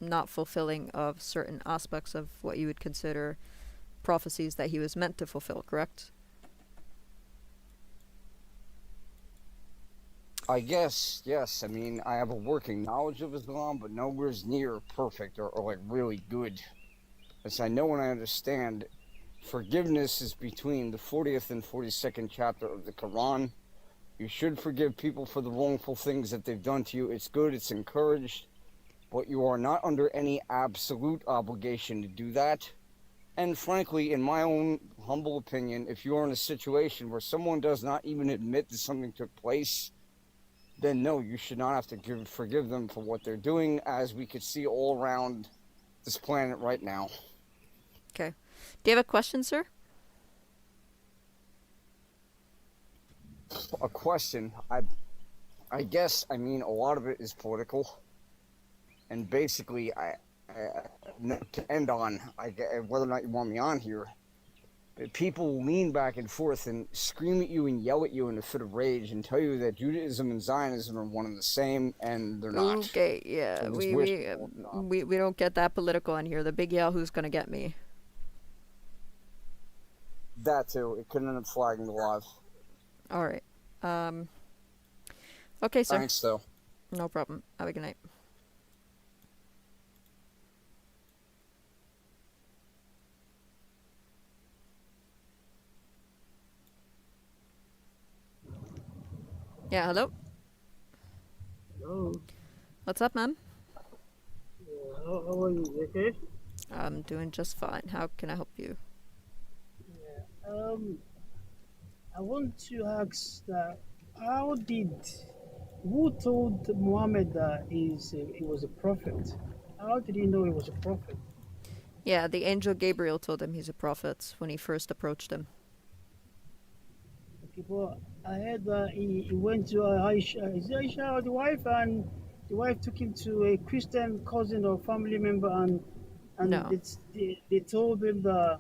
not fulfilling of certain aspects of what you would consider prophecies that he was meant to fulfill, correct? I guess, yes. I mean, I have a working knowledge of Islam, but nowhere near perfect or like really good. As I know and I understand, forgiveness is between the 40th and 42nd chapter of the Quran. You should forgive people for the wrongful things that they've done to you. It's good, it's encouraged, but you are not under any absolute obligation to do that. And frankly, in my own humble opinion, if you're in a situation where someone does not even admit that something took place, then no, you should not have to forgive them for what they're doing, as we could see all around this planet right now. Okay. Do you have a question, sir? A question. I guess, I mean, a lot of it is political. And basically, to end on, whether or not you want me on here, people lean back and forth and scream at you and yell at you in a fit of rage and tell you that Judaism and Zionism are one and the same, and they're not. Okay, yeah, So we don't get that political on here. The big Yahoo's gonna get me. That too. It could end up flagging the live. All right. Okay, sir. Thanks, though. No problem. Have a good night. Yeah, hello? Hello. What's up, ma'am? How are you? Okay? I'm doing just fine. How can I help you? I want to ask that who told Muhammad that he was a prophet? How did he know he was a prophet? Yeah, the angel Gabriel told him he's a prophet when he first approached him. Okay, but I heard that he went to Aisha, is it Aisha, the wife, and the wife took him to a Christian cousin or family member, and No. they told him that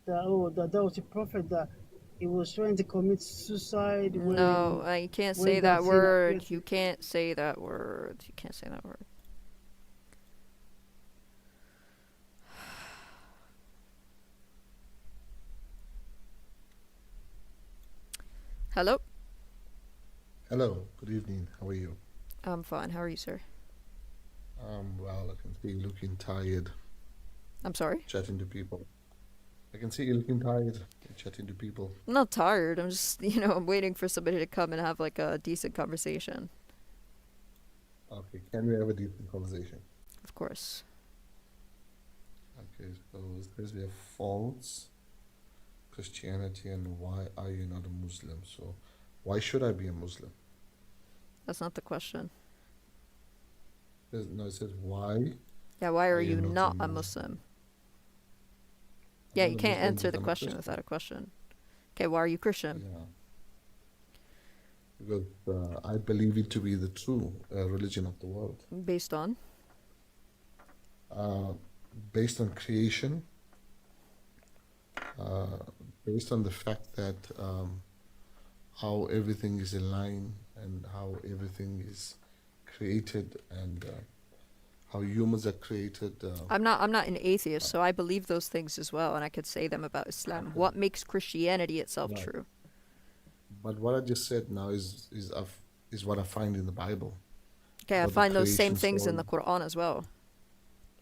was a prophet, that he was trying to commit suicide. No, you can't say that word. You can't say that word. You can't say that word. Hello? Hello, good evening. How are you? I'm fine. How are you, sir? Well, I can see you looking tired. I'm sorry? Chatting to people. I can see you looking tired, chatting to people. I'm not tired. I'm just, I'm waiting for somebody to come and have like a decent conversation. Okay, can we have a decent conversation? Of course. Okay, so says we have false Christianity and why are you not a Muslim? So why should I be a Muslim? That's not the question. No, it says why. Yeah, why are you not a Muslim? Yeah, you can't answer the question without a question. Okay, why are you Christian? Yeah. Because I believe it to be the true religion of the world. Based on? Based on creation. Based on the fact that how everything is in line and how everything is created and how humans are created. I'm not an atheist, so I believe those things as well, and I could say them about Islam. What makes Christianity itself true? But what I just said now is what I find in the Bible. Okay, I find those same things in the Quran as well.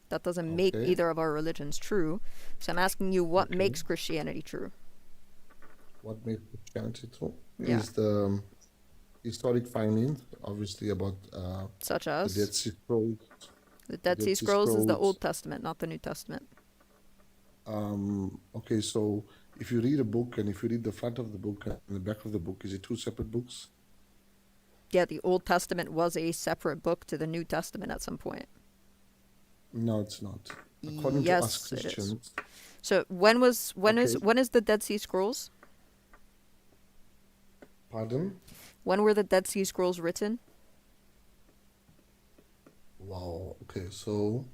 That doesn't make either of our religions true. So I'm asking you, what makes Christianity true? what makes Christianity true Yeah. is the historic findings, obviously, about Such the as? Dead Sea Scrolls. The Dead Sea Scrolls is the Old Testament, not the New Testament. Okay, so if you read a book and if you read the front of the book and the back of the book, is it two separate books? Yeah, the Old Testament was a separate book to the New Testament at some point. No, it's not. According yes, to us Christians. it is. So when is the Dead Sea Scrolls? Pardon? When were the Dead Sea Scrolls written? Wow. Okay, so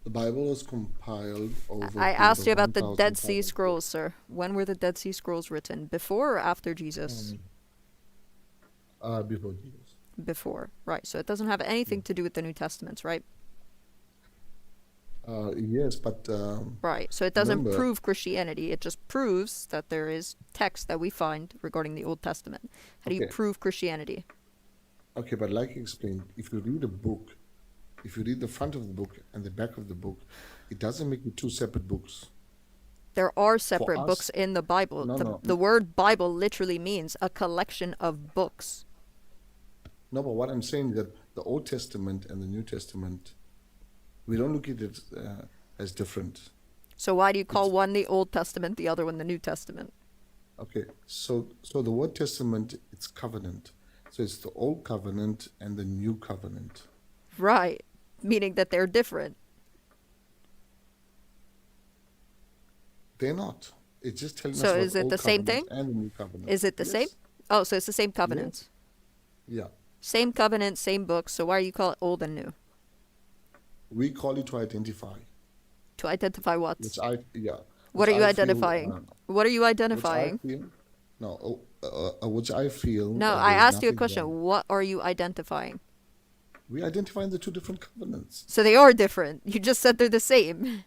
the Bible was compiled over. I asked you about the Dead Sea Scrolls, sir. When were the Dead Sea Scrolls written? Before or after Jesus? Before Jesus. Before, right. So it doesn't have anything to do with the New Testaments, right? Yes, but right. So it doesn't prove Christianity. It just proves that there is text that we find regarding the Old Testament. How do you prove Christianity? Okay, but like I explained, if you read a book, if you read the front of the book and the back of the book, it doesn't make it two separate books. There are separate books in the Bible. No. The word Bible literally means a collection of books. No, but what I'm saying is that the Old Testament and the New Testament, we don't look at it as different. So why do you call one the Old Testament, the other one the New Testament? Okay, so the word testament, it's covenant. So it's the Old Covenant and the New Covenant. Right, meaning that they're different. They're not. It's just telling us So about is it Old the same Covenant thing? and the New Covenant. Is it the same? Oh, so it's the same covenant. Yeah. Same covenant, same book. So why do you call it old and new? We call it to identify. To identify what? What are you identifying? What are you identifying? Which I feel. No, I asked you a question. Wrong. What are you identifying? We identify the two different covenants. So they are different. You just said they're the same.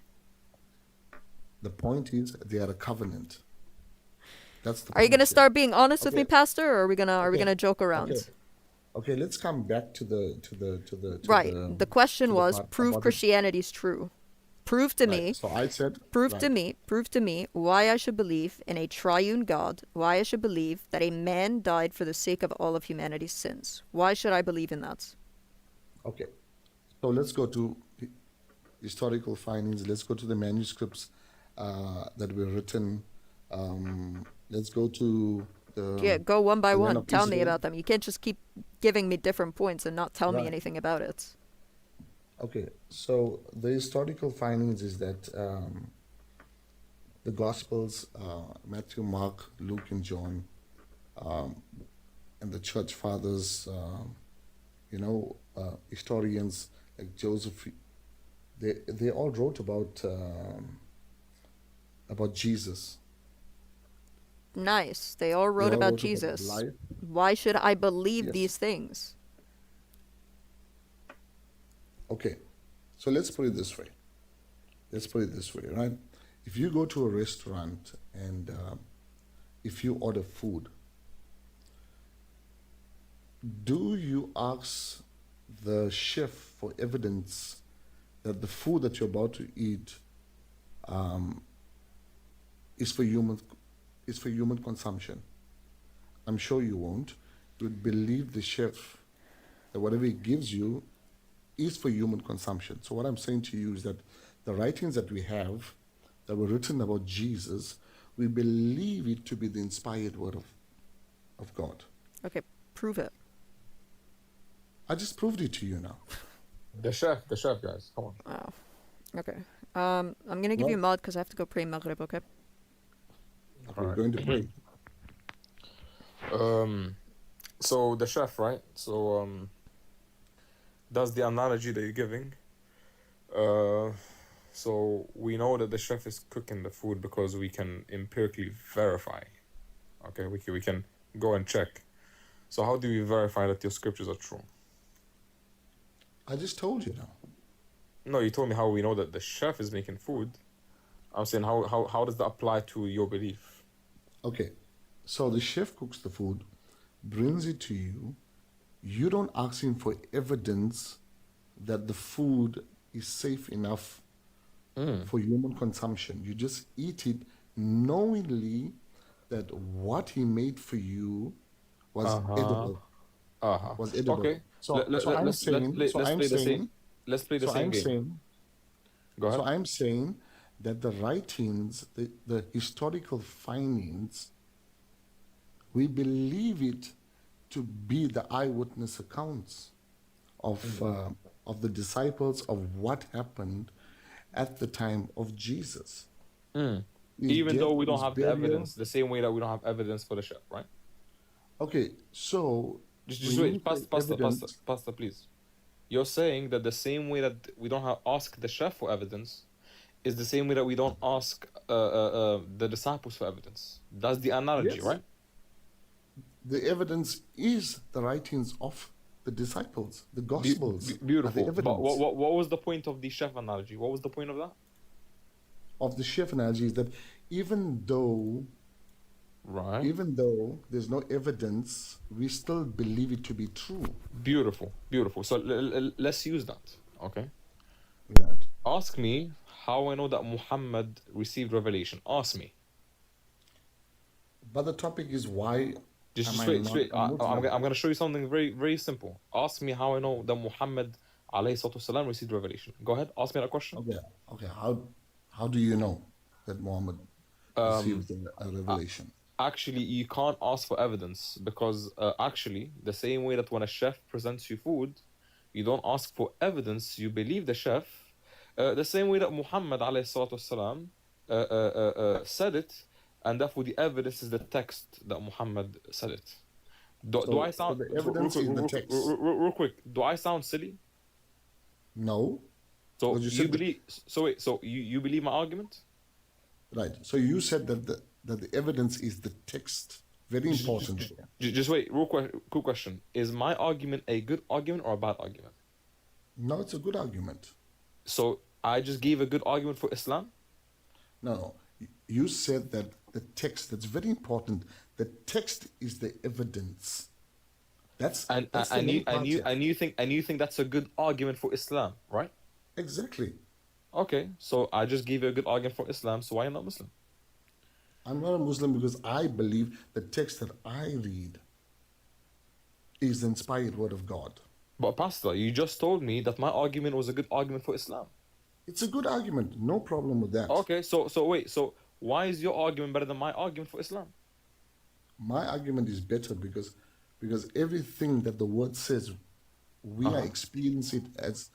The point is they are a covenant. That's the. Are you gonna start being honest with me, Pastor, or are we gonna joke around? Okay, let's come back to the. Right. The question was, prove Christianity's true. Prove to me. So I said. Prove to me why I should believe in a triune God. Why I should believe that a man died for the sake of all of humanity's sins. Why should I believe in that? Okay, so let's go to historical findings. Let's go to the manuscripts that were written. Let's go to go one by one. Tell me about them. You can't just keep giving me different points and not tell me anything about it. Okay, so the historical findings is that the Gospels, Matthew, Mark, Luke, and John, and the church fathers, historians like Joseph, they all wrote about Jesus. Nice. They all wrote about Jesus. Why should I believe these things? Okay, so let's put it this way, right? If you go to a restaurant and if you order food, do you ask the chef for evidence that the food that you're about to eat is for human consumption? I'm sure you won't. You would believe the chef that whatever he gives you is for human consumption. So what I'm saying to you is that the writings that we have that were written about Jesus, we believe it to be the inspired word of God. Okay, prove it. I just proved it to you now. The chef, guys, come on. Oh, okay. I'm gonna give you a mod because I have to go pray Maghrib. Okay. We're going to pray. So the chef, right? So that's the analogy that you're giving. So we know that the chef is cooking the food because we can empirically verify. Okay, we can go and check. So how do we verify that your scriptures are true? I just told you now. No, you told me how we know that the chef is making food. I'm saying how does that apply to your belief? Okay, so the chef cooks the food, brings it to you. You don't ask him for evidence that the food is safe enough for human consumption. You just eat it knowingly that what he made for you was edible. Was edible. Okay. So I'm saying. Let's play the same game. Go ahead. So I'm saying that the writings, the historical findings, we believe it to be the eyewitness accounts of the disciples of what happened at the time of Jesus. Even though we don't have the evidence, the same way that we don't have evidence for the chef, right? Okay, so just wait, Pastor, please. You're saying that the same way that we don't ask the chef for evidence is the same way that we don't ask the disciples for evidence. That's the analogy, right? The evidence is the writings of the disciples, the Gospels. Beautiful. But what was the point of the chef analogy? What was the point of that? Of the chef analogy is that even though there's no evidence, we still believe it to be true. Beautiful. So let's use that, okay? Right. Ask me how I know that Muhammad received revelation. Ask me. But the topic is why. Just wait. I'm going to show you something very, very simple. Ask me how I know that Muhammad ﷺ received revelation. Go ahead, ask me that question. Okay. How do you know that Muhammad received a revelation? Actually, you can't ask for evidence because actually, the same way that when a chef presents you food, you don't ask for evidence, you believe the chef. The same way that Muhammad ﷺ said it, and therefore the evidence is the text that Muhammad said it. Do I sound the evidence is the text? Real quick, do I sound silly? No. So you believe? So you believe my argument? Right. So you said that the evidence is the text. Very important. Just wait. Real quick question: is my argument a good argument or a bad argument? No, it's a good argument. So I just gave a good argument for Islam? No. You said that the text, that's very important. The text is the evidence. And you think that's a good argument for Islam, right? Exactly. Okay, so I just gave you a good argument for Islam, so why are you not Muslim? I'm not a Muslim because I believe the text that I read is the inspired word of God. But Pastor, you just told me that my argument was a good argument for Islam. It's a good argument, no problem with that. Okay, so wait, so why is your argument better than my argument for Islam? My argument is better because everything that the word says, we are experiencing it as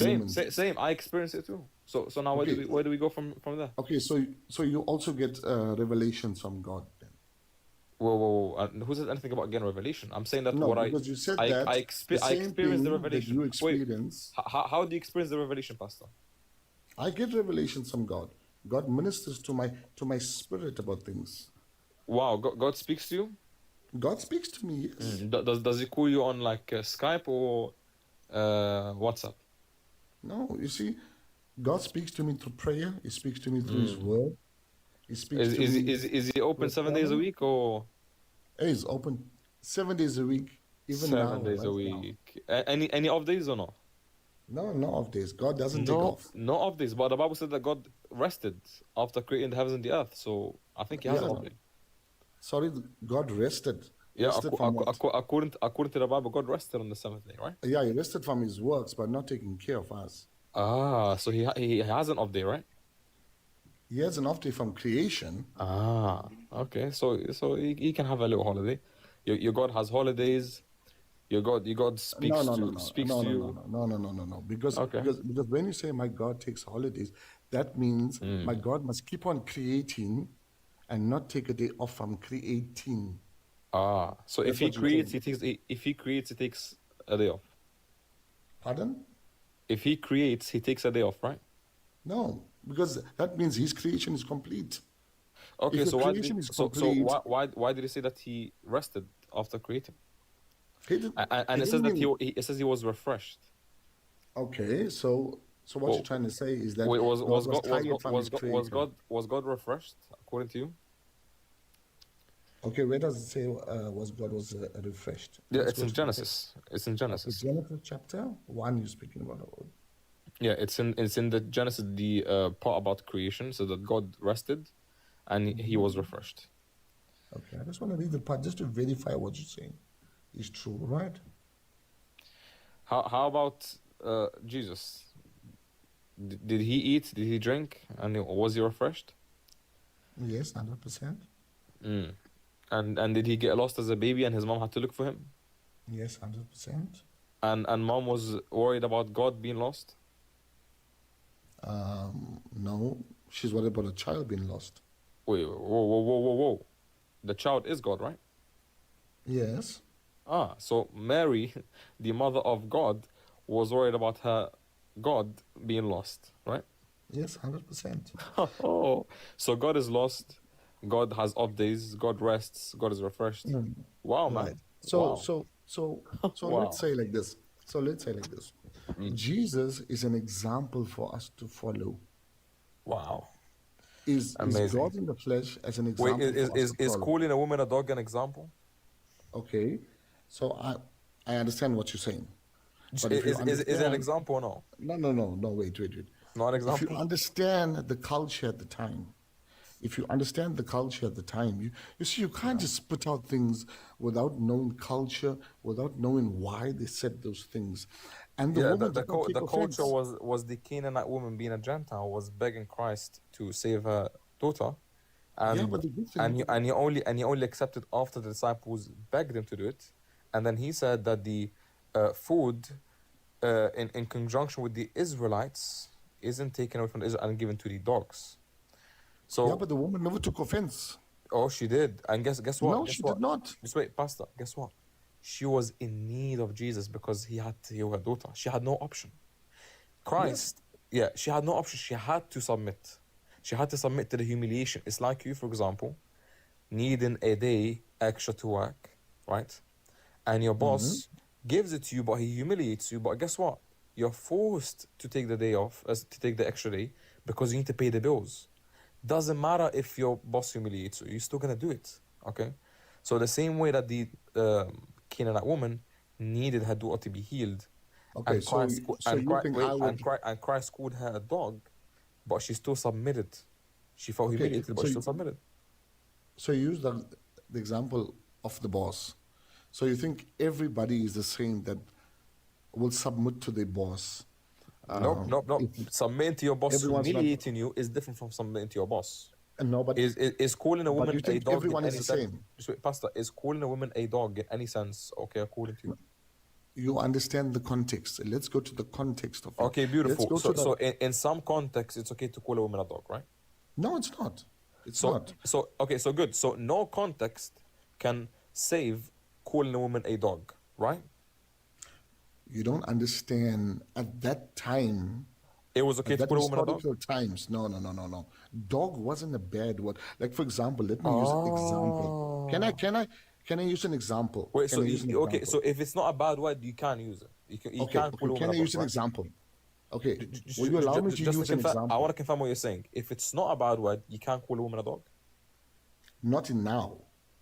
humans. Same. I experience it too. So now where do we go from there? Okay, so you also get revelations from God then. Whoa. Who says anything about getting revelation? I'm saying that because you said that I experience the revelation. That you experience. Wait, how do you experience the revelation, Pastor? I get revelations from God. God ministers to my spirit about things. Wow, God speaks to you? God speaks to me, yes. Does he call you on like Skype or WhatsApp? No, you see, God speaks to me through prayer. He speaks to me through His word. He speaks to me. Is he open 7 days a week or? He's open 7 days a week. Even 7 days a week. Any off days or no? No off days. God doesn't take off. No off days. But the Bible said that God rested after creating the heavens and the earth. So I think He has an off day. Sorry, God rested. Yeah, according to the Bible, God rested on the seventh day, right? Yeah, He rested from His works, but not taking care of us. So he has an off day, right? He has an off day from creation. Okay. So he can have a little holiday. Your God has holidays. Your God speaks to you. No. Because when you say my God takes holidays, that means my God must keep on creating and not take a day off from creating. So if he creates, he takes a day off. Pardon? If he creates, he takes a day off, right? No, because that means his creation is complete. Okay, so why did he say that he rested after creating? And it says that it says he was refreshed. Okay, so what you're trying to say is that was God refreshed according to you? Okay, where does it say was God was refreshed? Yeah, it's in Genesis. It's in Genesis. Genesis chapter 1 you're speaking about. Yeah, it's in the Genesis, the part about creation, so that God rested and he was refreshed. Okay, I just want to read the part just to verify what you're saying is true, right? How about Jesus? Did he eat? Did he drink? And was he refreshed? Yes, 100%. Mm. And did he get lost as a baby and his mom had to look for him? Yes, 100%. And mom was worried about God being lost? No, she's worried about a child being lost. Wait, whoa. The child is God, right? Yes. So Mary, the mother of God, was worried about her God being lost, right? Yes, 100%. Oh, so God is lost. God has off days. God rests. God is refreshed. Wow, man. Right. So, Wow. so Wow. let's say like this. Jesus is an example for us to follow. Wow. Is God in the flesh as an example? Wait, for us to is follow? calling a woman a dog an example? Okay, so I understand what you're saying. But Is it an example or no? No, wait. Not an If you example? understand the culture at the time, you see, you can't just spit out things without knowing culture, without knowing why they said those things. And the woman did not take the offense. culture was the Canaanite woman being a Gentile was begging Christ to save her daughter, and Yeah, but the good thing, he only accepted after the disciples begged him to do it, and then he said that the food in conjunction with the Israelites isn't taken away from the Israel and given to the dogs. So yeah, but the woman never took offense. Oh, she did. And guess what? No, Guess she what? did not. Just wait, Pastor. Guess what? She was in need of Jesus because he had to heal her daughter. She had no option. Christ, yeah, she had no option. She had to submit. She had to submit to the humiliation. It's like you, for example, needing a day extra to work, right? And your boss gives it to you, but he humiliates you. But guess what? You're forced to take the day off, to take the extra day, because you need to pay the bills. Doesn't matter if your boss humiliates you, you're still gonna do it, okay? So the same way that the Canaanite woman needed her daughter to be healed, Okay, and so Christ, you think I would... and Christ called her a dog, but she still submitted. She felt humiliated, but she still submitted. So you use the example of the boss. So you think everybody is the same that will submit to the boss? Nope. Submitting to your boss, humiliating you is different from submitting to your boss. No, but is calling a woman a dog everyone in is any the sense? same? Just wait, Pastor, is calling a woman a dog in any sense okay according to you? You understand the context. Let's go to the context of it. Okay, beautiful. Let's go So in some context, it's okay to call a woman a dog, right? No, it's not. It's not. So okay, so good. So no context can save calling a woman a dog, right? You don't understand at that time. It was okay to call a woman a dog? Historical times. No. Dog wasn't a bad word. Like, for example, let me use an example. Can I use an example? Wait, so if it's not a bad word, you can use it. You can't call a woman can a I dog, use an right? example? Okay. Will you allow me to use an example? I want to confirm what you're saying. If it's not a bad word, you can't call a woman a dog? Not in now.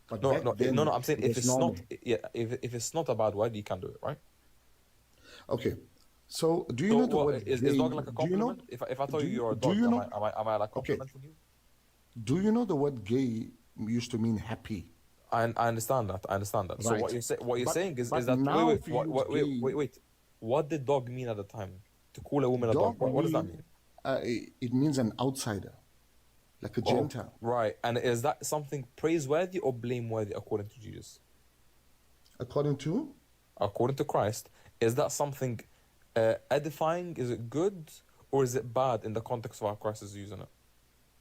But No, then, I'm saying if it's normal. if it's not a bad word, you can do it, right? Okay. So do you know the word is dog like a compliment? If I tell you you're a dog, am I like complimenting you? Do you know the word gay used to mean happy? I understand that. Right. So what you're saying is that now wait. What did dog mean at the time? To call a woman a dog? What does that mean? It means an outsider, like a Gentile. Right. And is that something praiseworthy or blameworthy according to Jesus? According to Christ, is that something edifying? Is it good or is it bad in the context of how Christ is using it?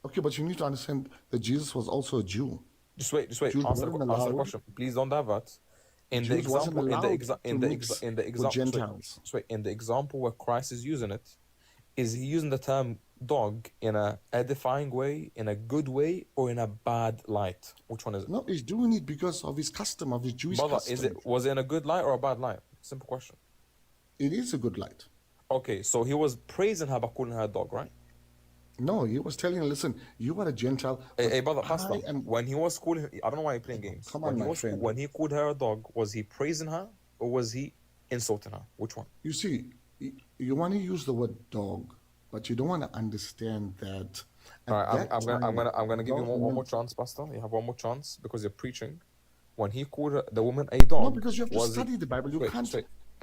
Okay, but you need to understand that Jesus was also a Jew. Just wait. Answer the question. Please don't divert. In the example where Christ is using it, is he using the term dog in a edifying way, in a good way, or in a bad light? Which one is it? No, he's doing it because of his custom, of his Jewish custom. Was it in a good light or a bad light? Simple question. It is a good light. Okay, so he was praising her by calling her a dog, right? No, he was telling her, listen, you are a Gentile. Hey, brother, Pastor, when he was calling her, I don't know why you're playing games. Come on, my friend. When he called her a dog, was he praising her or was he insulting her? Which one? You see, you want to use the word dog, but you don't want to understand that At All right, that I'm gonna give you don't one more remember. chance, Pastor. You have one more chance because you're preaching. When he called the woman a dog, No, because you have to was study the Bible. You wait, can't.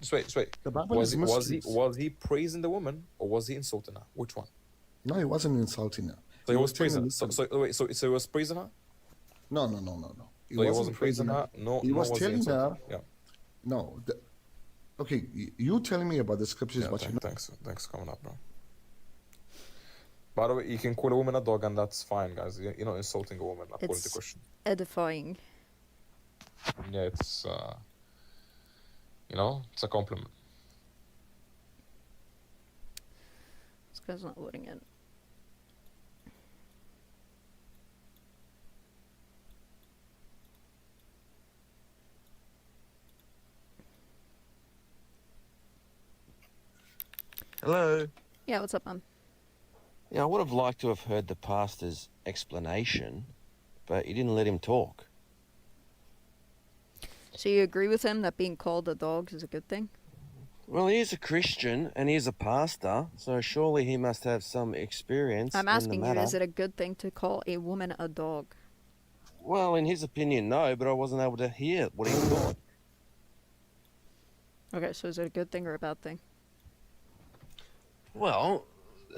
just wait. The Bible is mysteries. Was he praising the woman or was he insulting her? Which one? No, he wasn't insulting her. So he was telling praising. her, So listen. wait, so he was praising her. No. He So he wasn't praising her. No, He was was telling insulting her. her. Yeah. No. Okay, you telling me about the scriptures, Yeah, but you know. thanks for coming up, bro. By the way, you can call a woman a dog, and that's fine, guys. You're not insulting a woman according to Christian. Edifying. Yeah, it's it's a compliment. This guy's not loading in. Hello. Yeah, what's up, man? Yeah, I would have liked to have heard the pastor's explanation, but you didn't let him talk. So you agree with him that being called a dog is a good thing? Well, he is a Christian and he is a pastor, so surely he must have some experience I'm in the asking you, matter. is it a good thing to call a woman a dog? Well, in his opinion, no, but I wasn't able to hear what he thought. Okay, so is it a good thing or a bad thing? Well,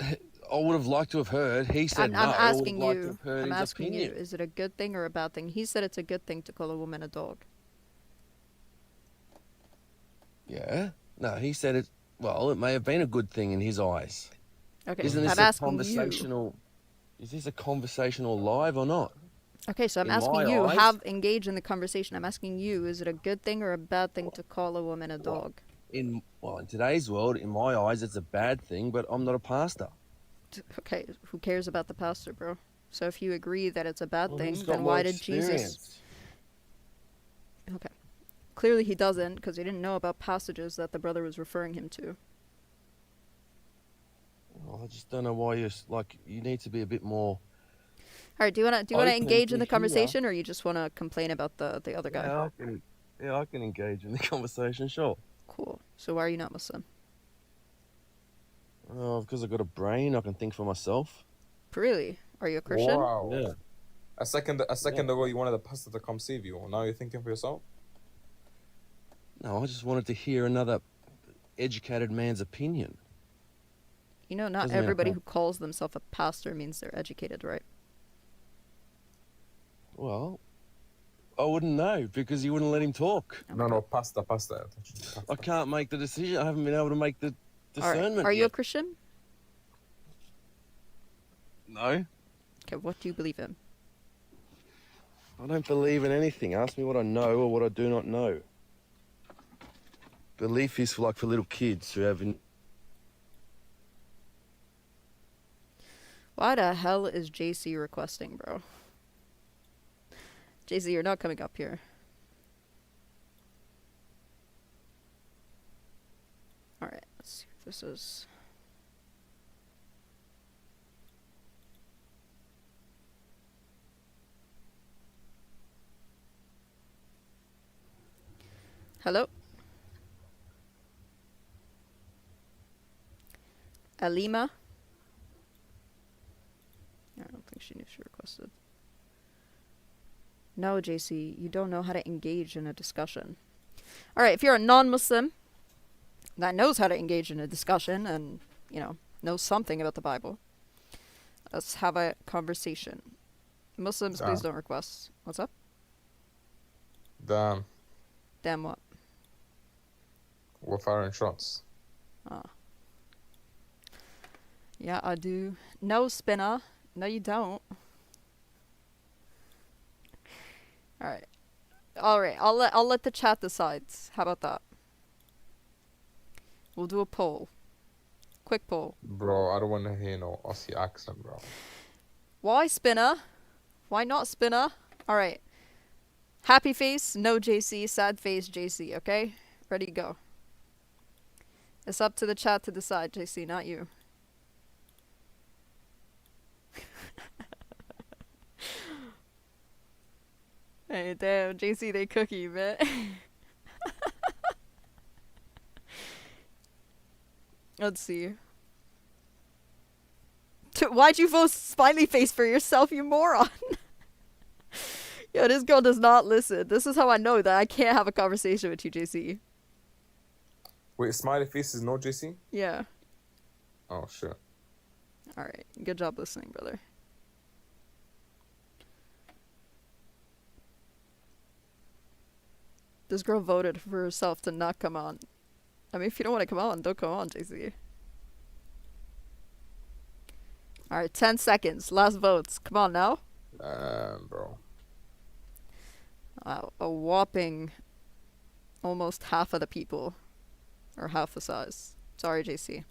I would have liked to have heard. He said I'm no. I would have asking liked to you. have heard I'm his asking you, opinion. is it a good thing or a bad thing? He said it's a good thing to call a woman a dog. Yeah. No, he said it. Well, it may have been a good thing in his eyes. Okay, Isn't this I'm a asking conversational? Is this a conversational live or not? Okay, so I'm In asking my you, eyes- have engaged in the conversation. I'm asking you, is it a good thing or a bad thing to call a woman a dog? In today's world, in my eyes, it's a bad thing. But I'm not a pastor. Okay, who cares about the pastor, bro? So if you agree that it's a bad Well, thing, who's got then more why did Jesus... experience? Okay. Clearly he doesn't, because he didn't know about passages that the brother was referring him to. Well, I just don't know why you need to be a bit more. All right, do you want to Open engage in to the conversation, or you just want to complain about the other guy? I can engage in the conversation, sure. Cool. So why are you not Muslim? Oh, because I've got a brain, I can think for myself. Really? Are you a Christian? Wow. Yeah. A second ago, you wanted the pastor to come save you. Now you're thinking for yourself. No, I just wanted to hear another educated man's opinion. You know, not Doesn't matter. everybody who calls themselves a pastor means they're educated, right? Well, I wouldn't know because you wouldn't let him talk. No, pastor. I can't make the decision. I haven't been able to make the All right. discernment. Are you a yet. Christian? No, Okay, what do you believe in? I don't believe in anything. Ask me what I know or what I do not know. Belief is for little kids who haven't. Why the hell is JC requesting, bro? JC, you're not coming up here. Alright, let's see if this is... Hello? Alima? I don't think she knew she requested. No, JC, you don't know how to engage in a discussion. Alright, if you're a non-Muslim that knows how to engage in a discussion and, knows something about the Bible, let's have a conversation. Muslims, please don't request. What's up? Damn. Damn what? We're firing shots. Ah. Yeah, I do. No, Spinner. No, you don't. Alright. Alright, I'll let the chat decide. How about that? We'll do a poll. Quick poll. Bro, I don't want to hear no Aussie accent, bro. Why Spinner? Why not Spinner? Alright. Happy face, no JC. Sad face, JC, okay? Ready, go. It's up to the chat to decide, JC, not you. Hey, damn, JC, they cookie, man. Let's see. Why'd you vote smiley face for yourself, you moron? Yo, this girl does not listen. This is how I know that I can't have a conversation with you, JC. Wait, smiley face is no JC? Yeah. Oh, shit. Alright, good job listening, brother. This girl voted for herself to not come on. I mean, if you don't want to come on, don't come on, JC. Alright, 10 seconds. Last votes. Come on now. Bro. A whopping almost half of the people are half the size. Sorry, JC.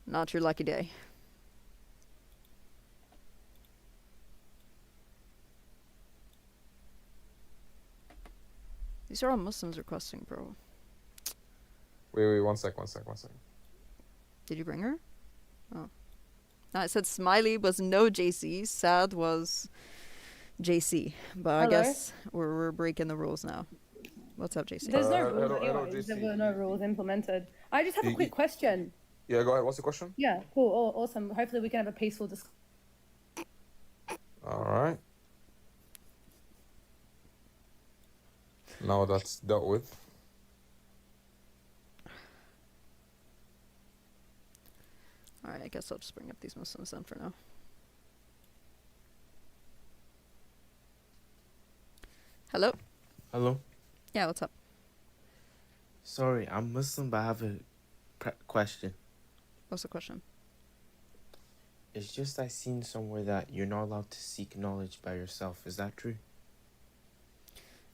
Not your lucky day. These are all Muslims requesting, bro. Wait, one sec. Did you bring her? Oh. No, I said Smiley was no JC. Sad was JC. But I guess we're breaking the rules now. What's up, JC? There's no rules anyway. There were no rules implemented. I just have a quick question. Yeah, go ahead. What's the question? Yeah, cool. Oh, awesome. Hopefully we can have a peaceful discussion. All right. Now that's dealt with. Alright, I guess I'll just bring up these Muslims then for now. Hello? Hello? Yeah, what's up? Sorry, I'm Muslim, but I have a question. What's the question? It's just I seen somewhere that you're not allowed to seek knowledge by yourself. Is that true?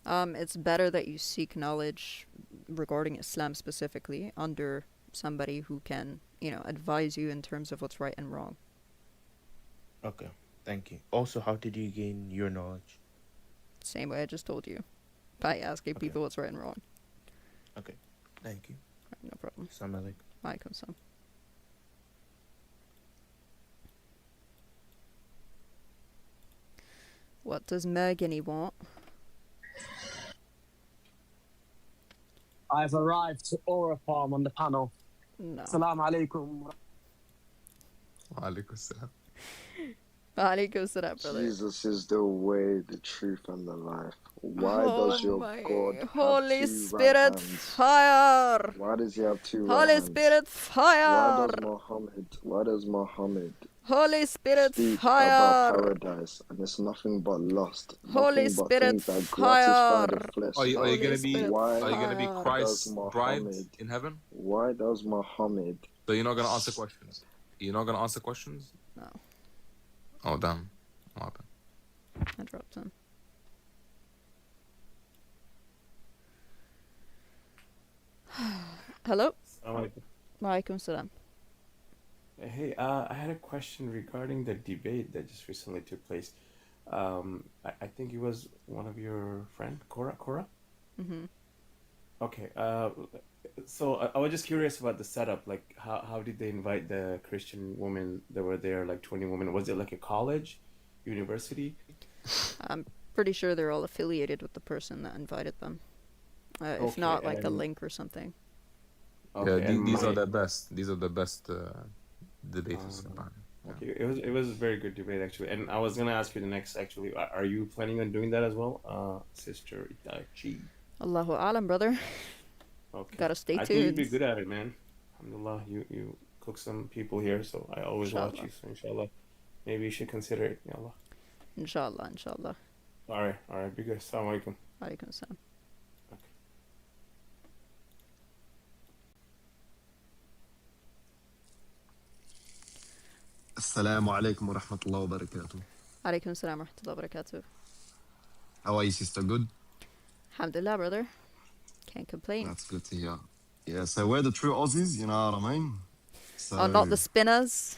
It's better that you seek knowledge regarding Islam specifically under somebody who can, advise you in terms of what's right and wrong. Okay, thank you. Also, how did you gain your knowledge? Same way I just told you. By asking people what's right and wrong. Okay, thank you. Right, no problem. Assalamu alaikum. Walaikum salam. What does Mergany want? I've arrived to Aura Farm on the panel. No. Assalamu alaikum. Walaikum salam. Walaikum salam, brother. Jesus is the way, the truth, and the life. Why does your God have Holy two Spirit right hands? fire! Why does he have two right Holy hands? Spirit fire! Why does Muhammad Holy Spirit speak fire! about paradise and it's nothing but lust? Holy nothing but Spirit things that gratify the fire! flesh? Are you gonna be Why Christ's does bride Muhammad- in heaven? Why does Muhammad? So you're not gonna answer questions. You're not gonna answer questions? No. Oh damn. What happened? I dropped him. Hello? Walaikum salam. Hey, I had a question regarding the debate that just recently took place. I think it was one of your friend, Cora? Mm-hmm. Okay, so I was just curious about the setup. Like, how did they invite the Christian women that were there, like 20 women? Was it like a college, university? I'm pretty sure they're all affiliated with the person that invited them. If Okay, not, like a and- link or something. Okay, Yeah, and these my- are the best. These are the best debaters. Okay, it was a very good debate actually, and I was gonna ask you the next actually. Are you planning on doing that as well, Sister Itachi? Allahu alam, brother. Okay. Gotta stay I think you'd tuned. be good at it, man. Alhamdulillah, you cook some people here, so I always watch you. So inshallah, maybe you should consider it. Ya Allah. Inshallah, inshallah. All right, be good. Assalamu alaikum. Walaikum salam. Assalamu alaikum wa rahmatullahi wa barakatuh. Alaikum salam wa rahmatullahi wa barakatuh. How are you, sister? Good? Alhamdulillah, brother. Can't complain. That's good to hear. Yeah, so we're the true Aussies, you know what I mean? So, Oh, not the spinners.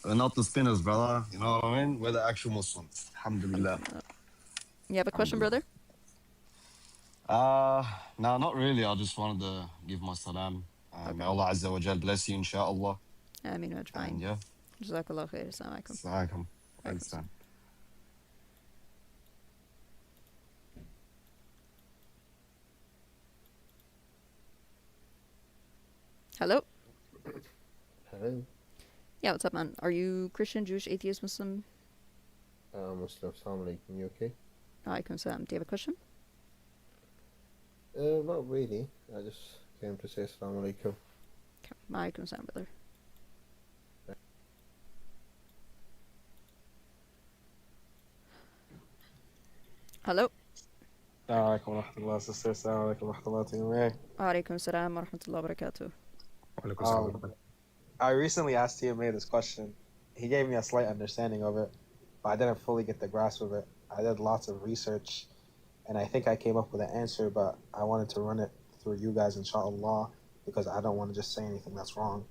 We're not the spinners, brother, you know what I mean? We're the actual Muslims. Alhamdulillah. You have a question, brother? No, not really. I just wanted to give my salam. May Allah Azza wa Jal bless you, inshallah. Ameen wa ajma'in. And yeah. Jazakallah khair. Assalamu alaikum. Assalamu alaikum. Thanks, man. Hello? Hello. Yeah, what's up, man? Are you Christian, Jewish, atheist, Muslim? Muslim. Assalamu alaikum. You okay? Alaikum salam. Do you have a question? Not really. I just came to say assalamu alaikum. Okay. Alaikum salam, brother. Hello? Alaikum warahmatullah, sister. Assalamu alaikum warahmatullah. Alaikum salam wa rahmatullahi wa barakatuh. I recently asked TMA this question. He gave me a slight understanding of it, but I didn't fully get the grasp of it. I did lots of research, and I think I came up with an answer, but I wanted to run it through you guys, inshallah, because I don't want to just say anything that's wrong.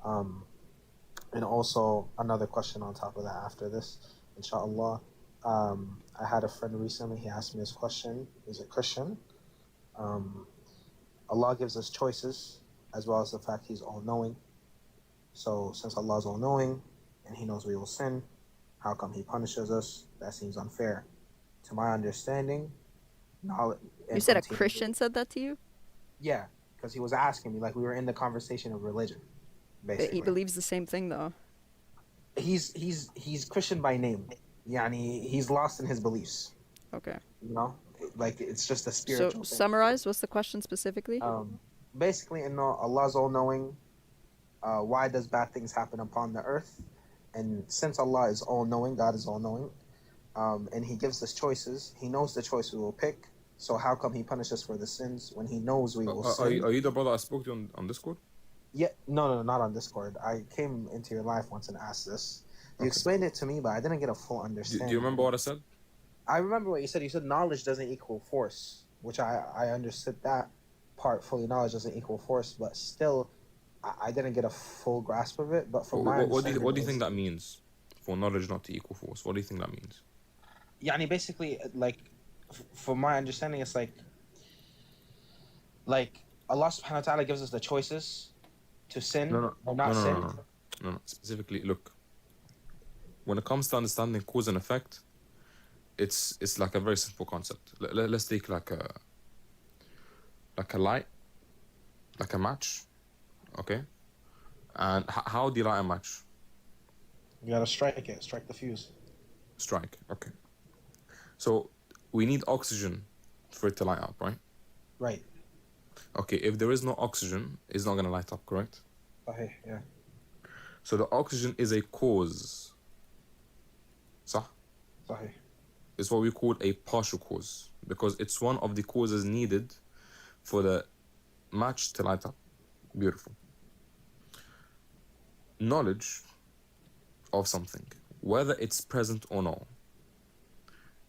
And also, another question on top of that after this, inshallah. I had a friend recently, he asked me this question. He's a Christian. Allah gives us choices, as well as the fact He's all-knowing. So, since Allah is all-knowing, and He knows we will sin, how come He punishes us? That seems unfair. To my understanding, knowledge... You said a Christian said that to you? Yeah, because he was asking me, like we were in the conversation of religion, basically. But he believes the same thing, though. He's Christian by name. Yani, he's lost in his beliefs. Okay. You know? Like, it's just a spiritual thing. So, summarize, what's the question specifically? Basically, Allah's all-knowing. Why does bad things happen upon the earth? And since Allah is all-knowing, God is all-knowing, and He gives us choices, He knows the choice we will pick. So how come He punishes for the sins when He knows we will sin? Are you the brother I spoke to on Discord? Yeah, no, not on Discord. I came into your life once and asked this. You explained it to me, but I didn't get a full understanding. Do you remember what I said? I remember what you said. You said knowledge doesn't equal force, which I understood that part fully. Knowledge doesn't equal force, but still, I didn't get a full grasp of it. But from my understanding, what do you think that means? For knowledge not to equal force, what do you think that means? Yani, basically, like, from my understanding, it's like Allah subhanahu wa ta'ala gives us the choices to sin or not sin. No. Specifically, look. When it comes to understanding cause and effect, it's like a very simple concept. Let's take like a light, like a match, okay? And how do you light a match? You gotta strike the fuse. Strike, okay. So we need oxygen for it to light up, right? Right. Okay, if there is no oxygen, it's not gonna light up, correct? Okay, yeah. So the oxygen is a cause. صح? Sahih. It's what we call a partial cause, because it's one of the causes needed for the match to light up. Beautiful. Knowledge of something, whether it's present or not,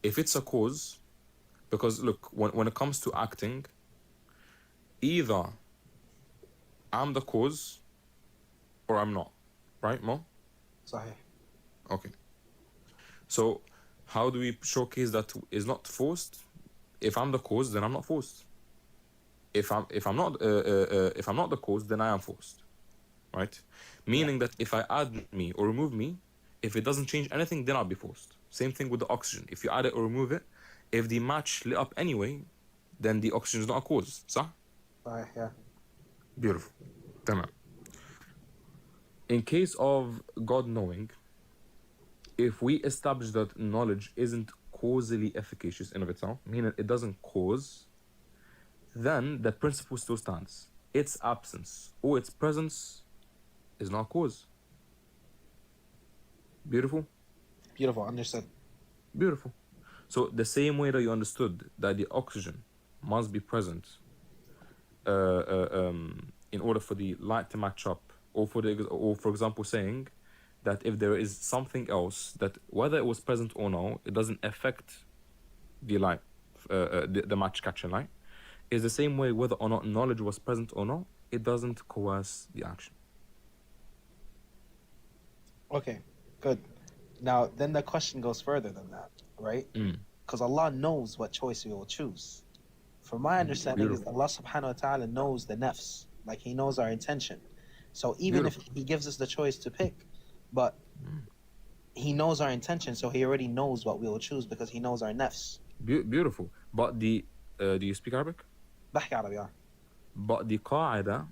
if it's a cause, because look, when it comes to acting, either I'm the cause or I'm not, right, Mo? Sahih. Okay. So how do we showcase that is not forced? If I'm the cause, then I'm not forced. If I'm not the cause, then I am forced, right? Meaning that if I add me or remove me, if it doesn't change anything, then I'll be forced. Same thing with the oxygen. If you add it or remove it, if the match lit up anyway, then the oxygen is not a cause. صح? Yeah. Beautiful. Tamam. In case of God knowing, if we establish that knowledge isn't causally efficacious in of itself, meaning it doesn't cause, then the principle still stands. Its absence or its presence is not cause. Beautiful? Beautiful, understood. Beautiful. So the same way that you understood that the oxygen must be present in order for the light to match up, or for example saying that if there is something else that whether it was present or no, it doesn't affect the light, the match catching light, is the same way whether or not knowledge was present or not, it doesn't coerce the action. Okay, good. Now, then the question goes further than that, right? Because Allah knows what choice we will choose. From my understanding, is Allah subhanahu wa ta'ala knows the nafs, like He knows our intention. So even if He gives us the choice to pick, but He knows our intention, so He already knows what we will choose because He knows our nafs. Beautiful. But do you speak Arabic? بحكي عربي, yeah. But the qaida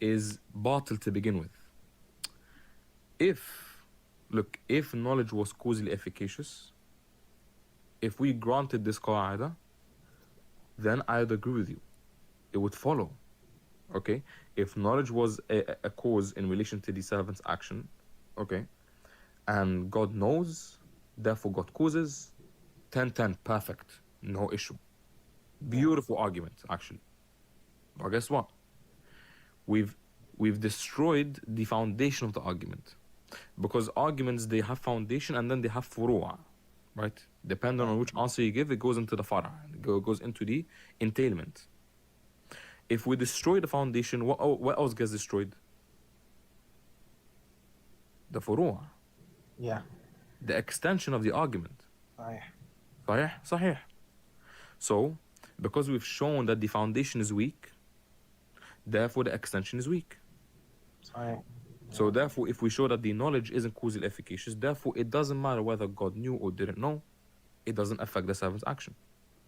is batil to begin with. if knowledge was causally efficacious, if we granted this qaida, then I'd agree with you. It would follow. Okay? If knowledge was a cause in relation to the servant's action, okay, and God knows, therefore God causes, 10-10, perfect, no issue. Beautiful argument, actually. But guess what? We've destroyed the foundation of the argument. Because arguments, they have foundation and then they have furu'a, right? Depending on which answer you give, it goes into the fara, it goes into the entailment. If we destroy the foundation, what else gets destroyed? The furu'a. Yeah. The extension of the argument. Sahih. Sahih. So, because we've shown that the foundation is weak, therefore the extension is weak. Sahih. So therefore, if we show that the knowledge isn't causally efficacious, therefore it doesn't matter whether God knew or didn't know, it doesn't affect the servant's action.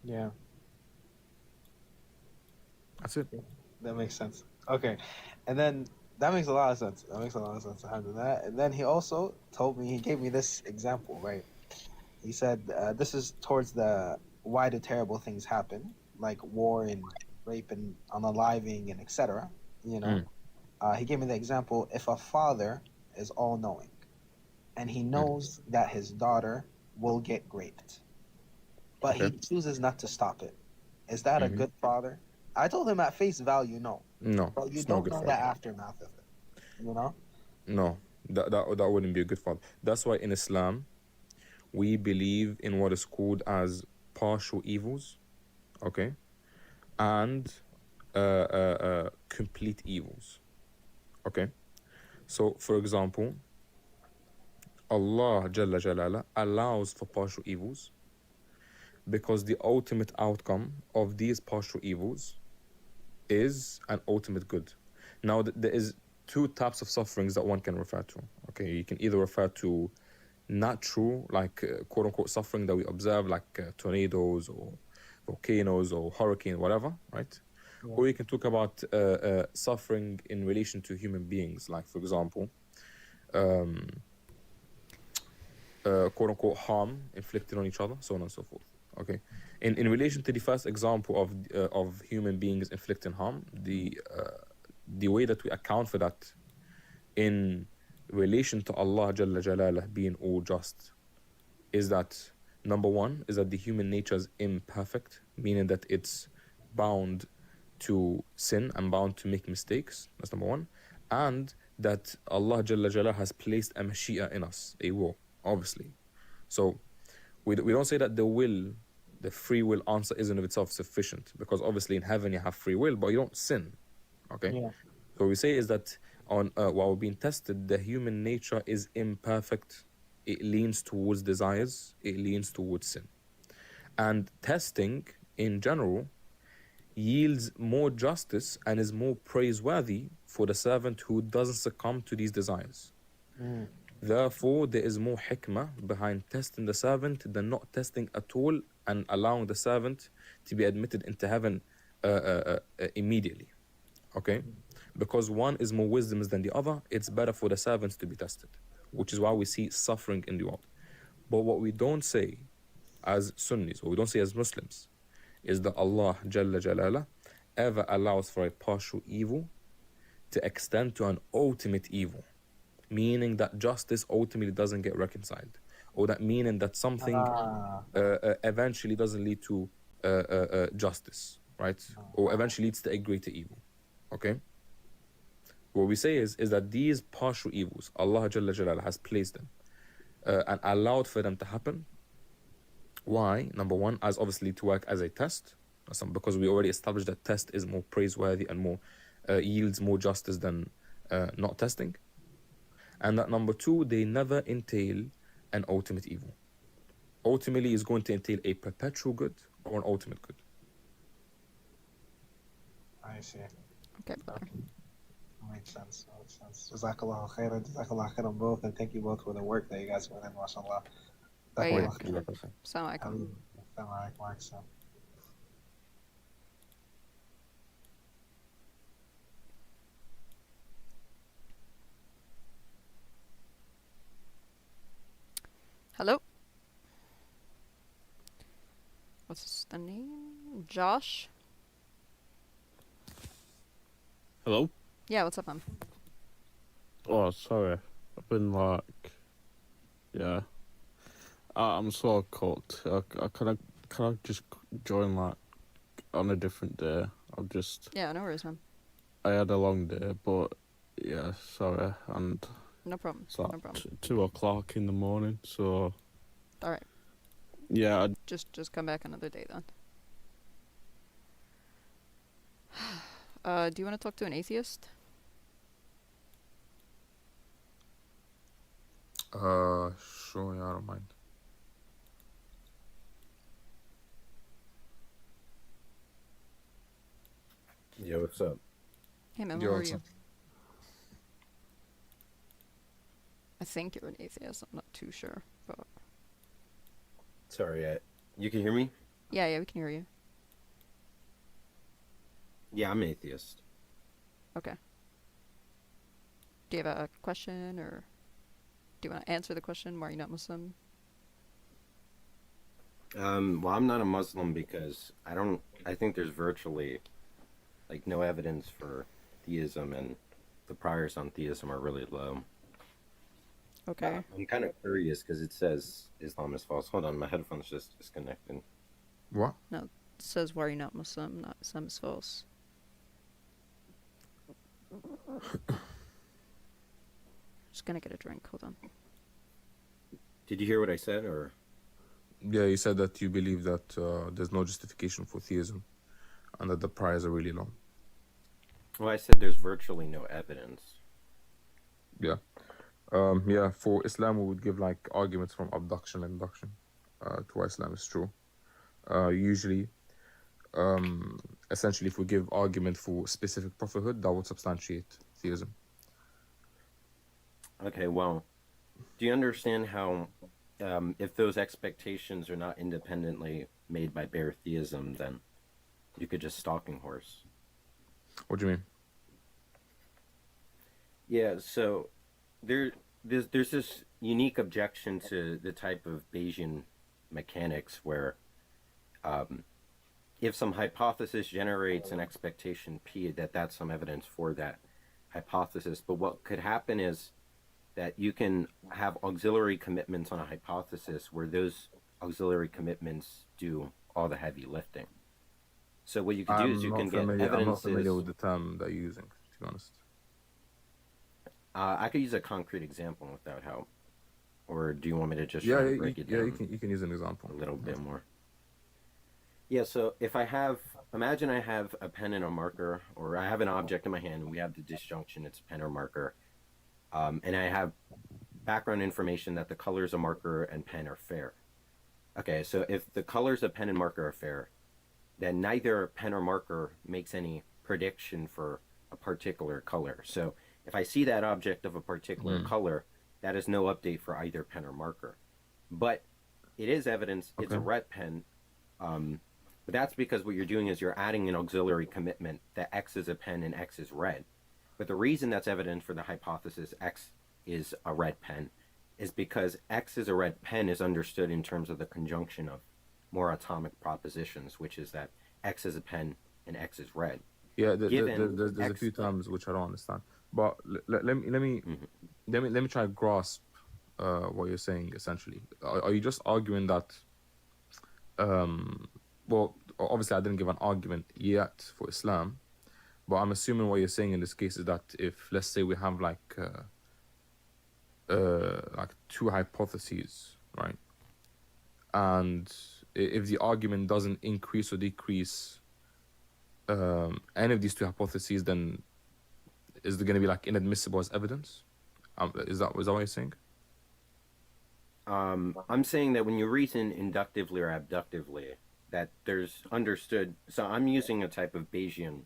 Yeah. That's it. That makes sense. Okay. And then that makes a lot of sense. Alhamdulillah. And then he also told me, he gave me this example, right? He said, this is towards the why do terrible things happen, like war and rape and unaliving and etc. You know, he gave me the example, if a father is all-knowing and he knows that his daughter will get raped, but he chooses not to stop it, is that a good father? I told him at face value, no. No, But you it's don't not a good know father. the aftermath of it, you know? No, that wouldn't be a good father. That's why in Islam, we believe in what is called as partial evils, okay, and complete evils, okay. So, for example, Allah Jalla Jalala allows for partial evils because the ultimate outcome of these partial evils is an ultimate good. Now, there is two types of sufferings that one can refer to. Okay, you can either refer to natural, like quote-unquote suffering that we observe, like tornadoes or volcanoes or hurricane, whatever, right? Yeah. Or you can talk about suffering in relation to human beings, like, for example, quote-unquote harm inflicted on each other, so on and so forth. Okay, in relation to the first example of human beings inflicting harm, the way that we account for that in relation to Allah Jalla Jalalah being all just is that, number one, is that the human nature is imperfect, meaning that it's bound to sin and bound to make mistakes. That's number one. And that Allah Jalla Jalalah has placed a mashia in us, a will, obviously. So we don't say that the free will answer isn't of itself sufficient, because obviously in heaven you have free will, but you don't sin. Okay? Yeah. So what we say is that while we're being tested, the human nature is imperfect. It leans towards desires. It leans towards sin. And testing, in general, yields more justice and is more praiseworthy for the servant who doesn't succumb to these desires. Therefore, there is more hikmah behind testing the servant than not testing at all and allowing the servant to be admitted into heaven immediately. Okay? Because one is more wisdom than the other, it's better for the servants to be tested, which is why we see suffering in the world. But what we don't say as Sunnis, or we don't say as Muslims, is that Allah Jalla Jalala ever allows for a partial evil to extend to an ultimate evil, meaning that justice ultimately doesn't get reconciled, or that meaning that something eventually doesn't lead to justice, right? Or eventually leads to a greater evil. Okay? What we say is that these partial evils, Allah Jalla Jalala has placed them and allowed for them to happen. Why? Number one, as obviously to work as a test, because we already established that test is more praiseworthy and more yields more justice than not testing. And that number two, they never entail an ultimate evil. Ultimately, is going to entail a perpetual good or an ultimate good. I see. Okay. Makes sense. Jazakallah khairan both, and thank you both for the work that you guys put in, mashallah. Assalamu alaikum. Hello? What's the name? Josh? Hello? Yeah, what's up, man? Oh, sorry. I've been like, yeah. I'm so cold. Can I just join like on a different day? I'll just. Yeah, no worries, man. I had a long day, but yeah, sorry, and. No problem. It's like No problem. 2 o'clock in the morning, so. All right. Yeah. Just come back another day then. Do you want to talk to an atheist? Sure, yeah, I don't mind. Yeah, what's up? Hey man, Yo, how are what's you? up? I think you're an atheist. I'm not too sure, but Sorry, you can hear me? yeah, we can hear you. Yeah, I'm atheist. Okay. Do you have a question, or do you want to answer the question? Why are you not Muslim? Well, I'm not a Muslim because I think there's virtually like no evidence for theism, and the priors on theism are really low. Okay. I'm kind of curious because it says Islam is false. Hold on, my headphones just disconnected. What? No, it says why are you not Muslim? Not Islam is false. Just gonna get a drink. Hold on. Did you hear what I said, or? Yeah, you said that you believe that there's no justification for theism and that the priors are really low. Well, I said there's virtually no evidence. Yeah. Yeah, for Islam, we would give like arguments from abduction and induction to why Islam is true. Usually, essentially, if we give argument for specific prophethood, that would substantiate theism. Okay, well, do you understand how if those expectations are not independently made by bare theism, then you could just stalking horse? What do you mean? Yeah, so there's this unique objection to the type of Bayesian mechanics where if some hypothesis generates an expectation P, that's some evidence for that hypothesis. But what could happen is that you can have auxiliary commitments on a hypothesis where those auxiliary commitments do all the heavy lifting. So what you can do is you can get evidences. I'm not familiar with the term that you're using, to be honest. I could use a concrete example without help. Or do you want me to just Yeah, try to break it down? you can use an example. A little bit more. Yeah, so if imagine I have a pen and a marker, or I have an object in my hand and we have the disjunction, it's a pen or marker. And I have background information that the colors of marker and pen are fair. Okay, so if the colors of pen and marker are fair, then neither pen or marker makes any prediction for a particular color. So if I see that object of a particular color, that is no update for either pen or marker. But it is evidence it's a red pen. But that's because what you're doing is you're adding an auxiliary commitment that X is a pen and X is red. But the reason that's evident for the hypothesis X is a red pen is because X is a red pen is understood in terms of the conjunction of more atomic propositions, which is that X is a pen and X is red. Yeah, there's a few terms which I don't understand. But let me try to grasp what you're saying. Essentially, are you just arguing that? Well, obviously, I didn't give an argument yet for Islam, but I'm assuming what you're saying in this case is that if, let's say, we have like two hypotheses, right? And if the argument doesn't increase or decrease any of these two hypotheses, then is it going to be like inadmissible as evidence? Is that what you're saying? I'm saying that when you reason inductively or abductively, that there's understood. So I'm using a type of Bayesian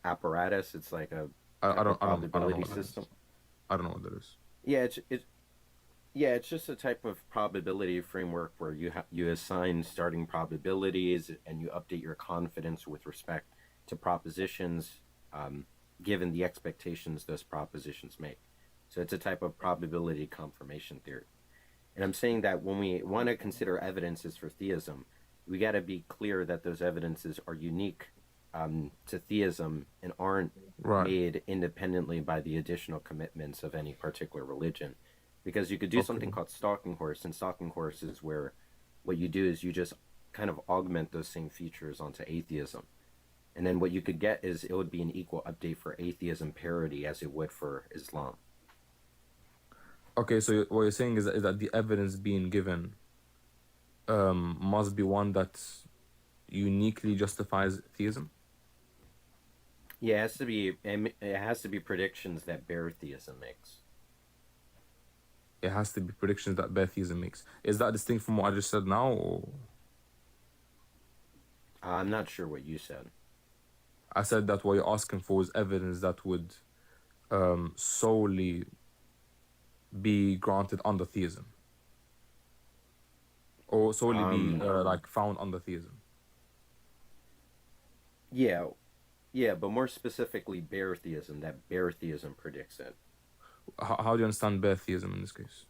apparatus. It's like a probability system. I don't know what that is. Yeah, it's just a type of probability framework where you assign starting probabilities and you update your confidence with respect to propositions, given the expectations those propositions make. So it's a type of probability confirmation theory. And I'm saying that when we want to consider evidences for theism, we got to be clear that those evidences are unique to theism and aren't made independently by the additional commitments of any particular religion. Because you could do something called stalking horse, and stalking horse is where what you do is you just kind of augment those same features onto atheism. And then what you could get is it would be an equal update for atheism parody as it would for Islam. Okay, so what you're saying is that the evidence being given must be one that uniquely justifies theism? Yeah, it has to be predictions that bare theism makes. It has to be predictions that bare theism makes. Is that distinct from what I just said now, or? I'm not sure what you said. I said that what you're asking for is evidence that would solely be granted under theism, or solely be like found under theism. Yeah, but more specifically bare theism, that bare theism predicts it. How do you understand bare theism in this case?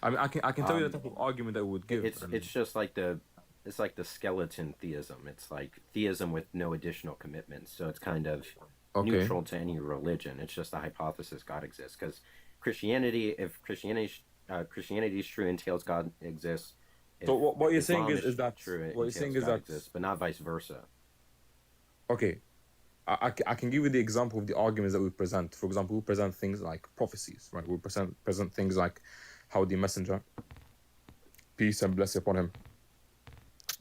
I mean, I can tell you the type of argument that it would give. It's just like the skeleton theism. It's like theism with no additional commitments. So it's kind of neutral to any religion. It's just the hypothesis God exists. Because Christianity, if Christianity is true, entails God exists. So what you're saying is that true, what you're saying is God that exists, but not vice versa. Okay, I can give you the example of the arguments that we present. For example, we present things like prophecies, right? We present things like how the messenger, peace and blessing upon him,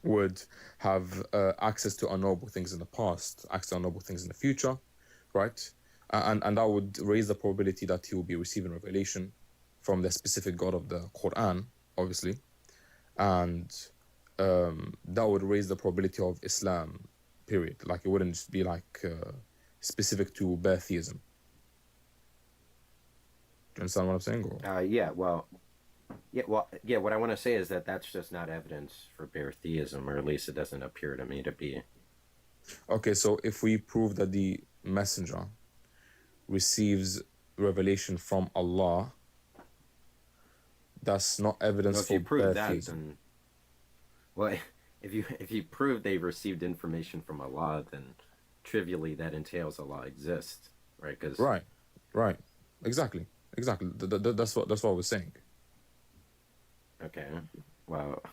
would have access to unknowable things in the past, access to unknowable things in the future, right? And that would raise the probability that he will be receiving revelation from the specific God of the Quran, obviously. And that would raise the probability of Islam, period. Like, it wouldn't just be like specific to bare theism. Do you understand what I'm saying? Or? What I want to say is that that's just not evidence for bare theism, or at least it doesn't appear to me to be. Okay, so if we prove that the messenger receives revelation from Allah, that's not evidence for bare theism. Well, if you prove they received information from Allah, then trivially that entails Allah exists, right? Because right, exactly. That's what we're saying. Okay, well,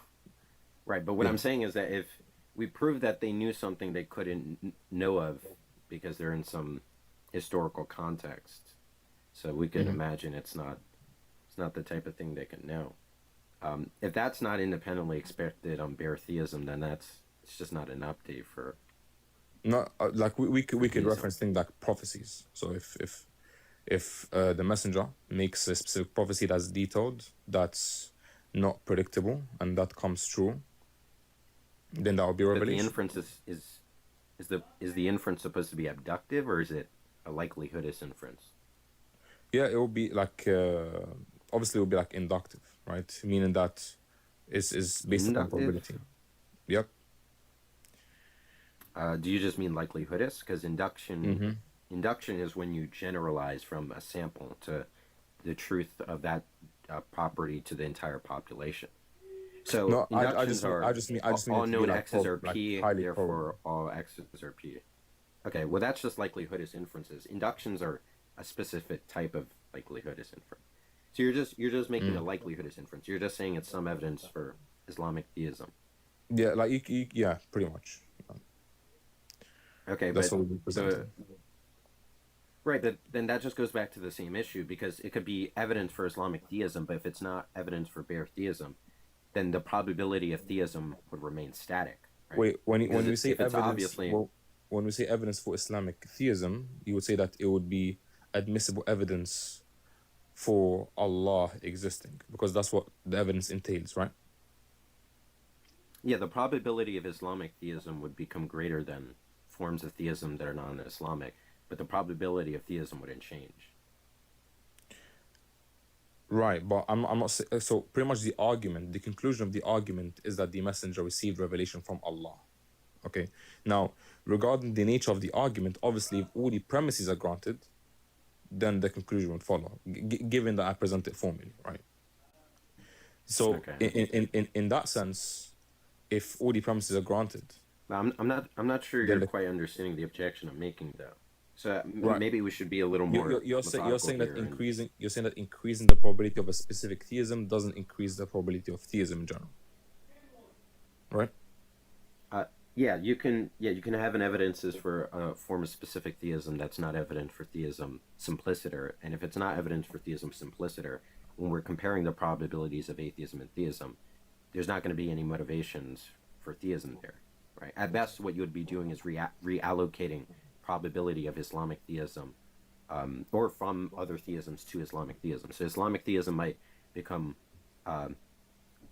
right, but what I'm saying is that if we prove that they knew something they couldn't know of because they're in some historical context, so we can imagine it's not the type of thing they can know. If that's not independently expected on bare theism, then it's just not an update for. No, like we could reference things like prophecies. So if the messenger makes a specific prophecy that's detailed, that's not predictable, and that comes true, then that will be revelation. But the inference is the inference supposed to be abductive, or is it a likelihoodist inference? Yeah, it will be like obviously it will be like inductive, right? Meaning that is based on probability. Yep. Do you just mean likelihoodist? Because induction is when you generalize from a sample to the truth of that property to the entire population. So no, inductions I just mean all known like x's are p, therefore all x's are p. Okay, well that's just likelihoodist inferences. Inductions are a specific type of likelihoodist inference. So you're just making a likelihoodist inference. You're just saying it's some evidence for Islamic theism. Yeah, like yeah, pretty much. Okay, that's but what we presented. Right, but then that just goes back to the same issue, because it could be evidence for Islamic theism, but if it's not evidence for bare theism, then the probability of theism would remain static. Right? Wait, when we say evidence, well, when we say evidence for Islamic theism, you would say that it would be admissible evidence for Allah existing, because that's what the evidence entails, right? Yeah, the probability of Islamic theism would become greater than forms of theism that are non-Islamic, but the probability of theism wouldn't change. Right, but I'm not so pretty much the conclusion of the argument is that the messenger received revelation from Allah. Okay, now regarding the nature of the argument, obviously if all the premises are granted, then the conclusion would follow, given that I present it formally, right? So Okay. in that sense, if all the premises are granted, I'm not sure you're quite understanding the objection I'm making though. So right. maybe we should be a little more. You're saying that here increasing the probability of a specific theism doesn't increase the probability of theism in general, right? Yeah, you can have an evidences for a form of specific theism that's not evident for theism simpliciter, and if it's not evident for theism simpliciter, when we're comparing the probabilities of atheism and theism, there's not going to be any motivations for theism there, right? At best, what you would be doing is reallocating probability of Islamic theism, or from other theisms to Islamic theism. So Islamic theism might become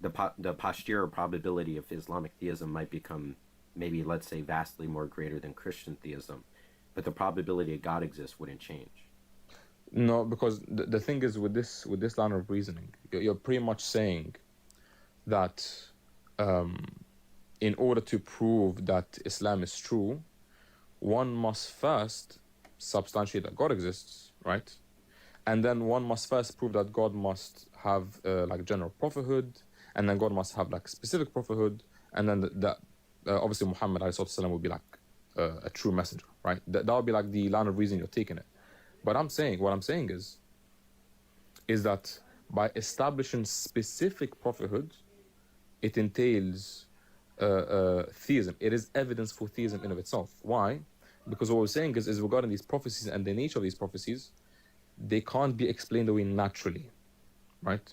the posterior probability of Islamic theism might become maybe, let's say, vastly more greater than Christian theism, but the probability of God exists wouldn't change. No, because the thing is with this line of reasoning, you're pretty much saying that in order to prove that Islam is true, one must first substantiate that God exists, right? And then one must first prove that God must have like general prophethood, and then God must have like specific prophethood, and then that obviously Muhammad ﷺ would be like a true messenger, right? That would be like the line of reasoning you're taking it. But what I'm saying is that by establishing specific prophethood, it entails theism. It is evidence for theism in of itself. Why? Because what we're saying is regarding these prophecies and the nature of these prophecies, they can't be explained away naturally, right?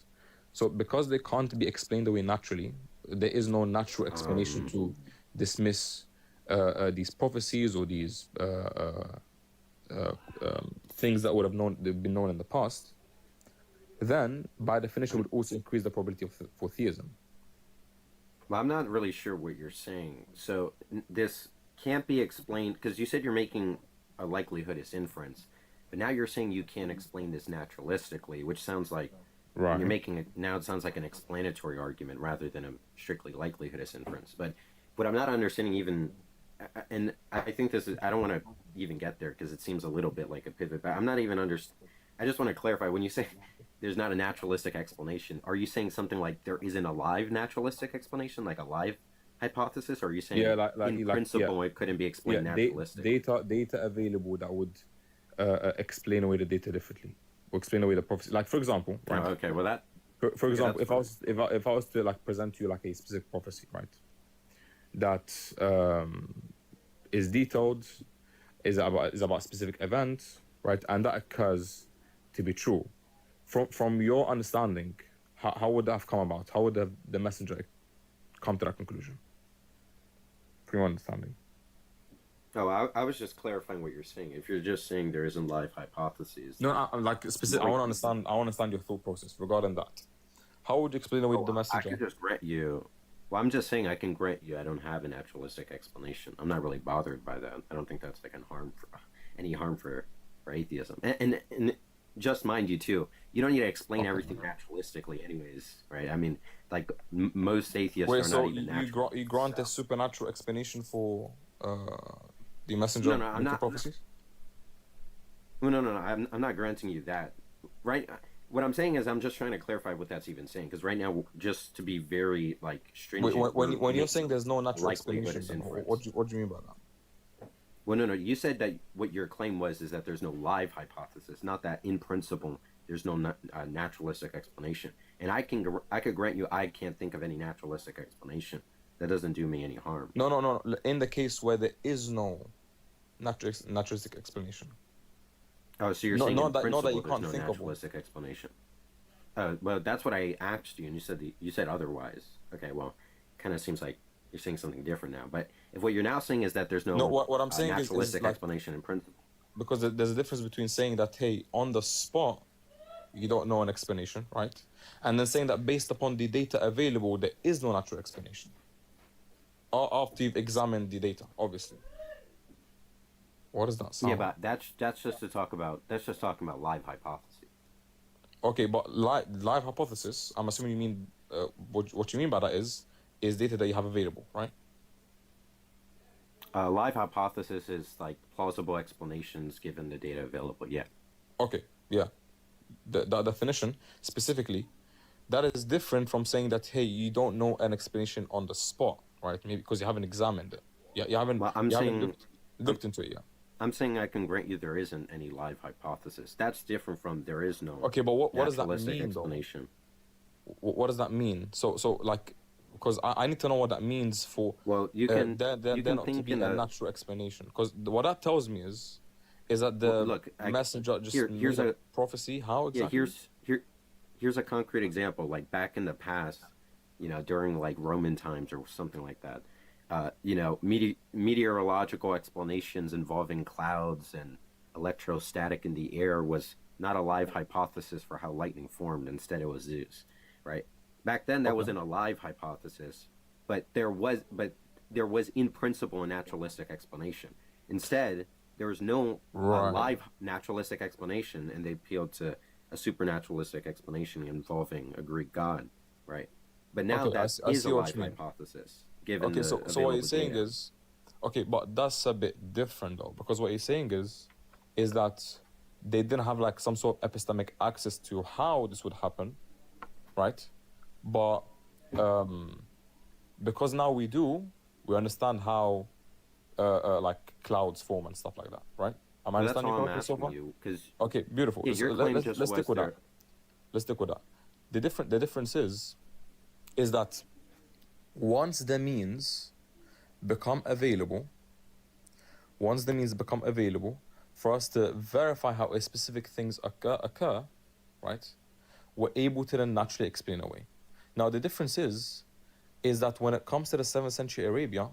So because they can't be explained away naturally, there is no natural explanation to dismiss these prophecies or these things that would have been known in the past. Then, by definition, would also increase the probability for theism. Well, I'm not really sure what you're saying. So this can't be explained because you said you're making a likelihood as inference, but now you're saying you can't explain this naturalistically, which sounds like right. You're making it now. It sounds like an explanatory argument rather than a strictly likelihood as inference. But what I'm not understanding even, and I think this is, I don't want to even get there because it seems a little bit like a pivot. But I'm not even I just want to clarify when you say there's not a naturalistic explanation. Are you saying something like there isn't a live naturalistic explanation, like a live hypothesis, or are you saying in principle it couldn't be explained naturalistically? Data available that would explain away the data differently, or explain away the prophecy. Like for example, right? Oh, okay, well that. For example, if I was to like present to you like a specific prophecy, right, that is detailed, is about a specific event, right, and that occurs to be true. From your understanding, how would that have come about? How would the messenger come to that conclusion? From your understanding. Oh, I was just clarifying what you're saying. If you're just saying there isn't live hypotheses. No, I'm like specific. I want to understand your thought process regarding that. How would you explain away the messenger? I could just grant you. Well, I'm just saying I can grant you. I don't have a naturalistic explanation. I'm not really bothered by that. I don't think that's like any harm for atheism. And just mind you too, you don't need to explain everything naturalistically, anyways, right? I mean, like most atheists are not even natural. You grant a supernatural explanation for the messenger of prophecies? No. I'm not granting you that. Right? What I'm saying is I'm just trying to clarify what that's even saying, because right now, just to be very like stringent. When you're saying there's no natural explanation, what do you mean by that? Well, no. You said that what your claim is that there's no live hypothesis, not that in principle there's no naturalistic explanation. And I could grant you I can't think of any naturalistic explanation. That doesn't do me any harm. No. In the case where there is no naturalistic explanation. Oh, so you're saying in principle there's no naturalistic explanation. Well, that's what I asked you, and you said otherwise. Okay, well, kind of seems like you're saying something different now. But if what you're now saying is that there's no what I'm saying naturalistic is like, explanation in principle. Because there's a difference between saying that, hey, on the spot, you don't know an explanation, right? And then saying that based upon the data available, there is no natural explanation. After you've examined the data, obviously. What does that sound? Yeah, but that's just talking about live hypothesis. Okay, but live hypothesis, I'm assuming you mean what you mean by that is data that you have available, right? Live hypothesis is like plausible explanations given the data available. Yeah. Okay. Yeah. The definition specifically that is different from saying that, hey, you don't know an explanation on the spot, right? Maybe because you haven't examined it. Yeah, you haven't. Well, looked into it. Yeah. I'm saying I can grant you there isn't any live hypothesis. That's different from there is no. Okay, but what does that naturalistic mean? Explanation. What does that mean? So like, because I need to know what that means for. Well, you can. There you can not think to be in a natural explanation. Because what that tells me is that the messenger just here's made a prophecy. How exactly? Yeah, here's a concrete example. Like back in the past, during like Roman times or something like that. Meteorological explanations involving clouds and electrostatic in the air was not a live hypothesis for how lightning formed. Instead, it was Zeus, right? Back then, that wasn't a live hypothesis, but there was in principle a naturalistic explanation. Instead, there was no live naturalistic explanation, and they appealed to a supernaturalistic explanation involving a Greek god, right? But now that is a live hypothesis. Okay, so what you're saying is, okay, but that's a bit different though, because what you're saying is that they didn't have like some sort of epistemic access to how this would happen, right? But because now we understand how like clouds form and stuff like that, right? Am I understanding you correctly so far? Okay, beautiful. Yeah, let's stick with that. Let's stick with that. The difference is that once the means become available for us to verify how a specific things occur, right? We're able to then naturally explain away. Now the difference is that when it comes to the 7th century Arabia,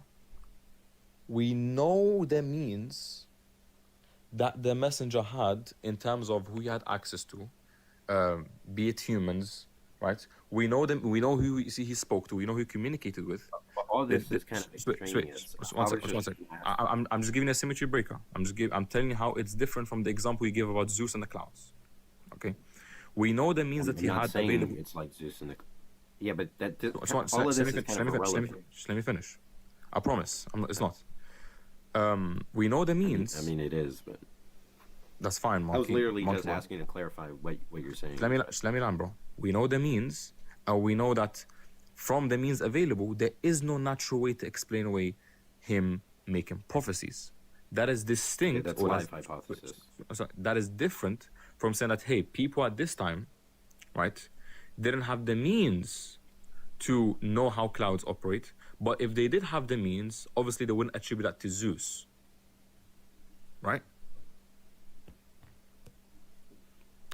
we know the means that the messenger had in terms of who he had access to, be it humans, right? We know them. We know who he spoke to. We know who he communicated with. All this is kind of extraneous. One second. I'm just giving a symmetry breaker. I'm telling you how it's different from the example you gave about Zeus and the clouds. Okay, we know the means that he had available. It's like Zeus and the. Yeah, but that. All of this is kind of irrelevant. Let me finish. I promise. It's not. We know the means. I mean, it is, but. That's fine, Monkey. I was literally just asking to clarify what you're saying. Let me learn, bro. We know the means, and we know that from the means available, there is no natural way to explain away him making prophecies. That is distinct. Yeah, that's live hypothesis. That is different from saying that, hey, people at this time, right, didn't have the means to know how clouds operate, but if they did have the means, obviously they wouldn't attribute that to Zeus, right?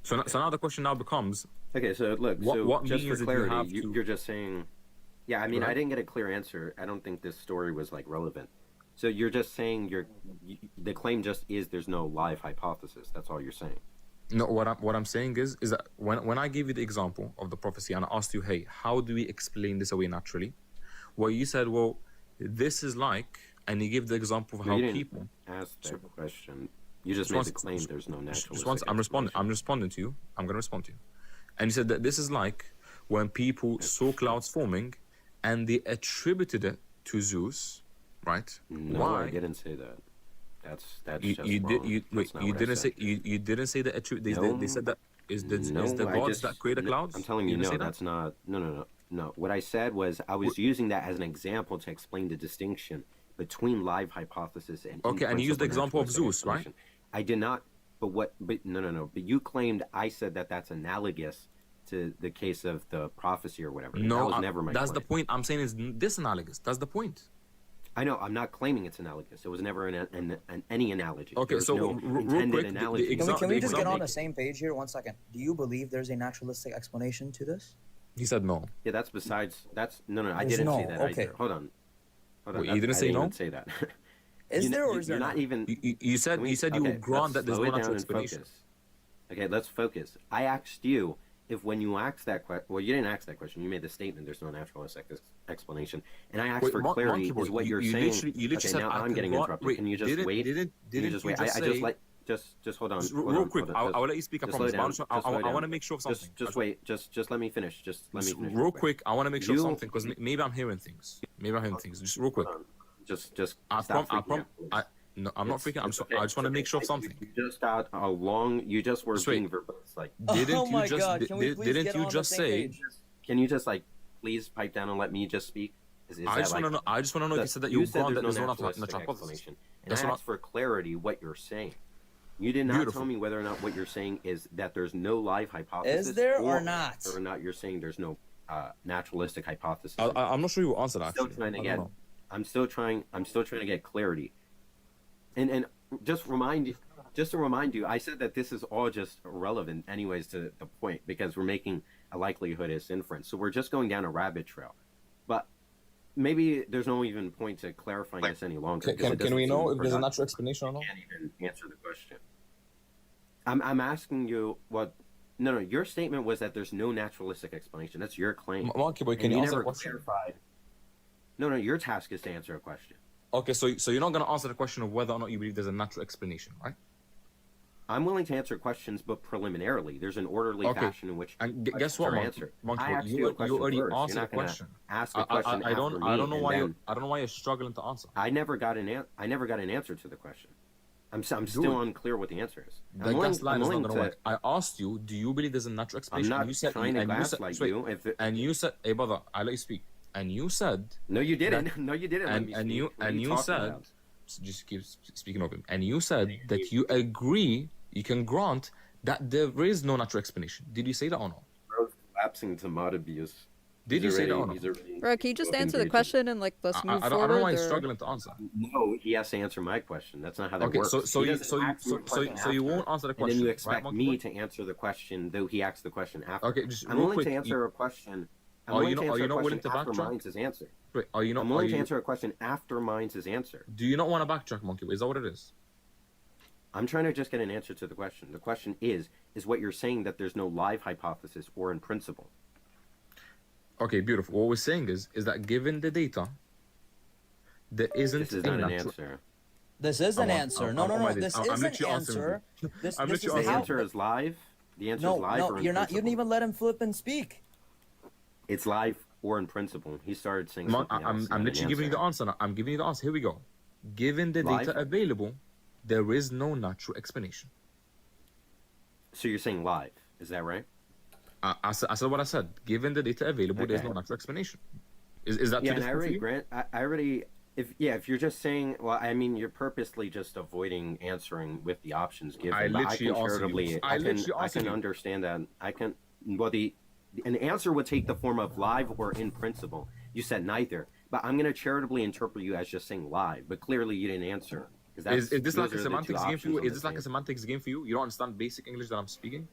So now the question now becomes... Okay, so look, what just for means clarity, you're just saying... Yeah, I mean, I didn't get a clear answer. I don't think this story was, like, relevant. So you're just saying the claim just is there's no live hypothesis. That's all you're saying. No, what I'm saying is that when I gave you the example of the prophecy and I asked you, hey, how do we explain this away naturally? Well, you said, well, this is like... And you give the example of how people... ask that question. You just made the claim there's no natural. I'm responding to you. I'm going to respond to you. And you said that this is like when people saw clouds forming and they attributed it to Zeus, right? No, Why? I didn't say that. That's you just you wrong. didn't say you didn't say that they said that is the gods that create the clouds. I'm telling you, no, that's not. No. What I said was I was using that as an example to explain the distinction between live hypothesis and and you used the example of Zeus, right? I did not. But no. But you claimed I said that's analogous to the case of the prophecy or whatever. No, that was never my that's claim. the point. I'm saying is this analogous. That's the point. I know. I'm not claiming it's analogous. It was never any analogy. Okay, There's so no real quick, analogy. Can we just get on the same page here? 1 second. Do you believe there's a naturalistic explanation to this? He said no. Yeah, that's besides. That's no. I There's didn't no. say that. Okay. Hold on. Wait, you didn't say no? I didn't say that. Is there or is there not even? You said you would grant that there's no natural explanation. Okay, let's focus. I asked you if when you asked that question, well, you didn't ask that question. You made the statement there's no naturalistic explanation, and I asked for clarity. Is what you're saying? You okay, now I'm getting interrupted. Can you just wait? Didn't you just wait? Just hold on. Real quick, I'll let you speak. I promise. I want to make sure of something. Just wait. Just let me finish. Just let me finish. Real quick, I want to make sure of something because maybe I'm hearing things. Just real quick. Just I'm not freaking. I just want to make sure of something. You just got a long. You just were being verbose. Like, didn't you just say? Can you just like please pipe down and let me just speak? I just want to know. I just want to know if you said that you said grant that there's there's no naturalistic natural hypothesis. explanation, and That's I what asked for clarity what you're saying. You did not Beautiful. tell me whether or not what you're saying is that there's no live hypothesis. Is there or not? Whether or not you're saying there's no naturalistic hypothesis. I'm not sure you answered I'm still actually. trying to I get. don't know. I'm still trying to get clarity. And just to remind you, I said that this is all just irrelevant anyways to the point because we're making a likelihood as inference. So we're just going down a rabbit trail. But maybe there's no even point to clarifying this any longer. Can we know if there's a natural explanation or not? I can't even answer the question. I'm asking you what. No, your statement was that there's no naturalistic explanation. That's your claim. Monkey boy, can And you answer never the question? clarified. No, your task is to answer a question. Okay, so you're not going to answer the question of whether or not you believe there's a natural explanation, right? I'm willing to answer questions, but preliminarily, there's an orderly Okay. fashion in which And guess what, are Monkey? answered. Monkey I boy, asked you you a question already first. answered You're the not gonna question. ask a question I don't after know me, why and then you're struggling to answer. I never got an answer to the question. I'm still unclear what the answer is. The gaslight is not going to work. I asked you, do you believe there's a natural explanation? I'm not And you said, trying to and you said, gaslight wait, you. and you said, hey brother, I let you speak. And you said, No, you didn't. that- No, you didn't. let me and speak. you What are and you talking said, about? just keep speaking of him. And you said that you agree, you can grant that there is no natural explanation. Did you say that or not? Bro's collapsing to mod abuse. Did you say that or not? Bro, can you just answer the question and like let's move I forward? don't know why he's or- struggling to answer. No, he has to answer my question. That's not how that Okay, works. so He you doesn't ask me a question you after, won't answer the And question. then you right, expect Monkey me boy? to answer the question, though he asked the question after. Okay, just I'm real willing quick, to answer a question. I'm Are willing you to not answer a willing question to after backtrack? mine's is answered. Wait, are you not? I'm willing to answer a question after mine's is answered. Do you not want to backtrack, Monkey boy? Is that what it is? I'm trying to just get an answer to the question. The question is what you're saying that there's no live hypothesis or in principle? Okay, beautiful. What we're saying is that given the data, there isn't This is a not an natural... answer. This is an answer. No. This I'm is an literally answering answer. you. This I'm is literally The how. answer is live. The answer is live No, or in you're not. You principle? didn't even let him flip and speak. It's live or in principle. He started saying Monk, something else. I'm literally giving you the answer now. I'm giving you the answer. Here we go. Given the Live? data available, there is no natural explanation. So you're saying live. Is that right? I said what I said. Given the data available, there's Okay. no natural explanation. Is that Yeah, too and I difficult for already you? grant. I already. If you're just saying, well, I mean, you're purposely just avoiding answering with the options given. I but literally I can answered you. charitably, I literally I answered can you. understand that. I can. Well, an answer would take the form of live or in principle. You said neither, but I'm going to charitably interpret you as just saying live. But clearly, you didn't answer. 'Cause Is this those like are a the two semantics game for you? options on Is the this like a table. semantics game for you? You don't understand basic English that I'm speaking?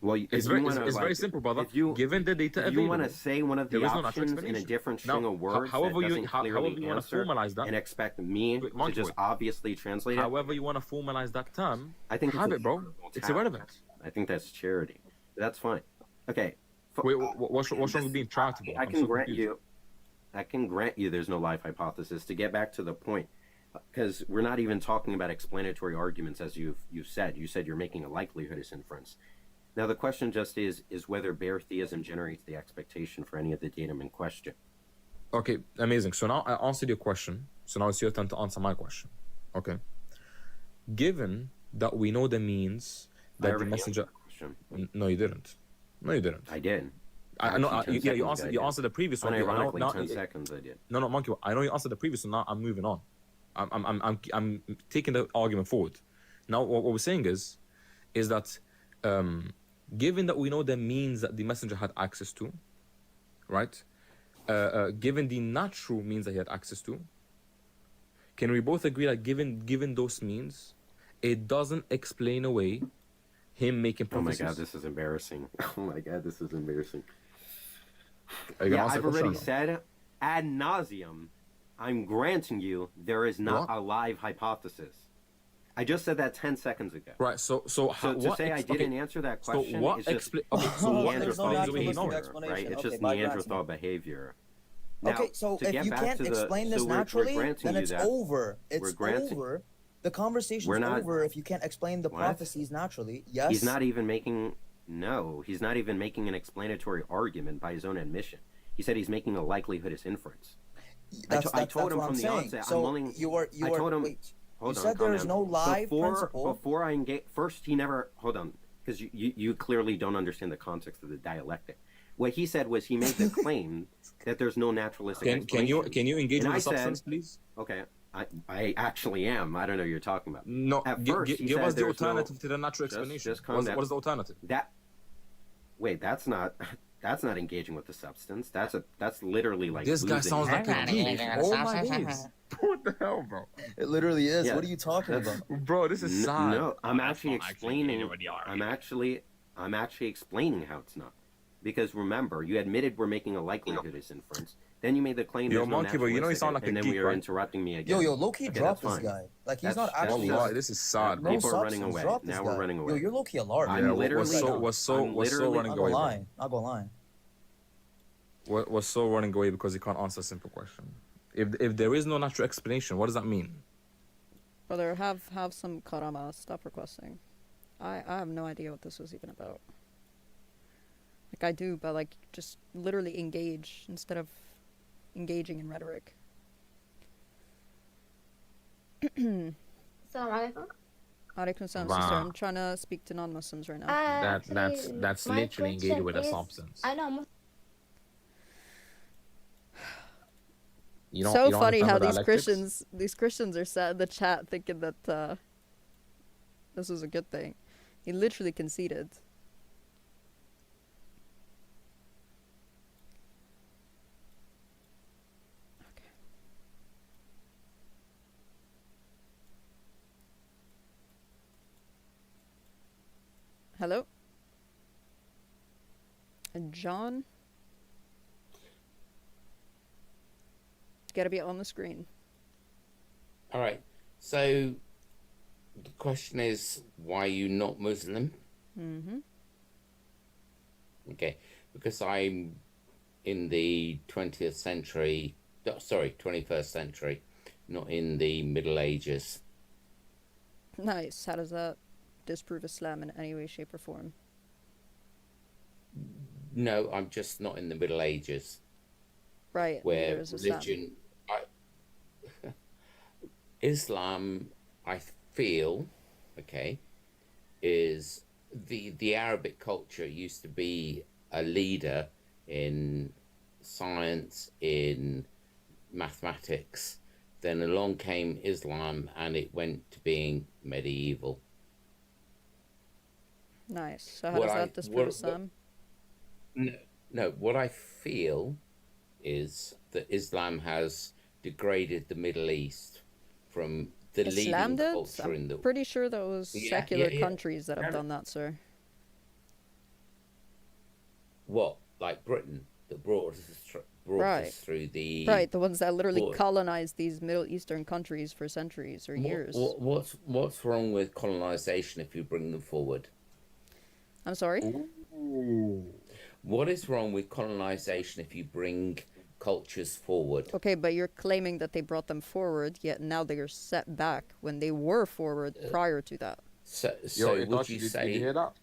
Well, It's very simple, brother. Given the data If you available, want to say one of there the is no natural options in a explanation. different Now, string of words however that you doesn't however clearly you want to answer formalize that, and expect me to Monkey just boy. obviously translate it, however you want to formalize that term, I think have it's it, bro. a It's task. irrelevant. I think that's charity. That's fine. Okay. Wait, what's wrong with being charitable? I I'm can so grant confused. you there's no live hypothesis. To get back to the point, because we're not even talking about explanatory arguments as you've said. You said you're making a likelihood as inference. Now the question just is whether bare theism generates the expectation for any of the datum in question. Okay, amazing. So now I answered your question. So now it's your turn to answer my question. Okay. Given that we know the means I that the already messenger... answered the question. No, you didn't. No, you didn't. I did. I know. Actually, 10 Yeah, you seconds ago, answered. You I did. answered the previous one. Unironically, Now- 10 seconds I did. No, Monkey. I know you answered the previous one. Now I'm moving on. I'm taking the argument forward. Now what we're saying is that given that we know the means that the messenger had access to, right? Given the natural means that he had access to, can we both agree that given those means, it doesn't explain away him making Oh my prophecies? god, this is embarrassing. Oh my god, this is embarrassing. Are you gonna Yeah, answer I've the question already or no? said ad nauseum, I'm granting you there is not What? a live hypothesis. I just said that 10 seconds ago. Right. So So to what say I ex- didn't okay. answer that So question what is just okay, so what There's no Neanderthal explains the way he naturalistic knows? behavior, explanation. right? It's Okay, just by Neanderthal granting. behavior. Now, Okay, so to if get you back can't to the- explain this so we're naturally, granting then you it's that. over. We're It's granting- over. The conversation's We're not- over if you can't explain the What? prophecies naturally. Yes. He's not even making he's not even making an explanatory argument by his own admission. He said he's making a likelihood as inference. I told him what from I'm the saying. onset. So I'm willing. I told him. Wait. Hold You on, said calm there is down. no live before, principle. Before I engage, first he never. Hold on, because you clearly don't understand the context of the dialectic. what he said was he made the claim that there's no naturalistic explanation. Can you engage And with I the said, substance, please? Okay, I actually am. I don't know what you're talking about. No, At first, he give said us the there's no- alternative to the natural explanation. Just calm What down. is the alternative? Wait, that's not engaging with the substance. That's literally like This guy losing sounds like a it. geek. Oh my days. What the hell, bro? It literally is. Yeah, What are you talking that's- about? Bro, this is sad. No, I'm actually explaining. I'm actually explaining how it's not. Because remember, you admitted we're making a likelihoodist inference. Then you made the claim. Yo, there's no Monkey, bro, you know you sound like a and then geek, we were right? interrupting me again. Yo, low-key Okay, drop that's this fine. guy. Like, he's That's- not actually... Wallahi, this is sad. No People are running substance. away. Drop this Now guy. we're running away. Yo, you're low-key alarmed. I'm literally was so running away. Not gonna lie. Was so running away because he can't answer a simple question. If there is no natural explanation, what does that mean? Brother, have some karama. Stop requesting. I have no idea what this was even about. Like, I do, but, like, just literally engage instead of engaging in rhetoric. Assalamu alaikum. Alaikum salam, Wow. sister. I'm trying to speak to non-Muslims right now. That's My literally engaging with a question is- substance. I know. You don't, So you don't funny how understand these Christians are sat in the chat thinking that this was a good thing. He literally conceded. Hello? And John? Gotta be on the screen. All right. So the question is, why are you not Muslim? Mm-hmm. Okay. Because I'm in the 20th century, sorry, 21st century, not in the Middle Ages. Nice. How does that disprove Islam in any way, shape, or form? No, I'm just not in the Middle Ages. Right. Where neither is Islam. religion, Islam, I feel, okay, is the Arabic culture used to be a leader in science, in mathematics. Then along came Islam, and it went to being medieval. Nice. So how does that disprove Islam? No, what I feel is that Islam has degraded the Middle East from the Islam leading did? culture in the... I'm pretty sure that was Yeah, secular yeah. countries that have done that, sir. What? Like Britain, that brought us through the... Right, the ones that literally What? colonized these Middle Eastern countries for centuries or years. What's wrong with colonization if you bring them forward? I'm sorry? What is wrong with colonization if you bring cultures forward? Okay, but you're claiming that they brought them forward, yet now they are set back when they were forward prior to that. So Yo, would you say... Did you hear that?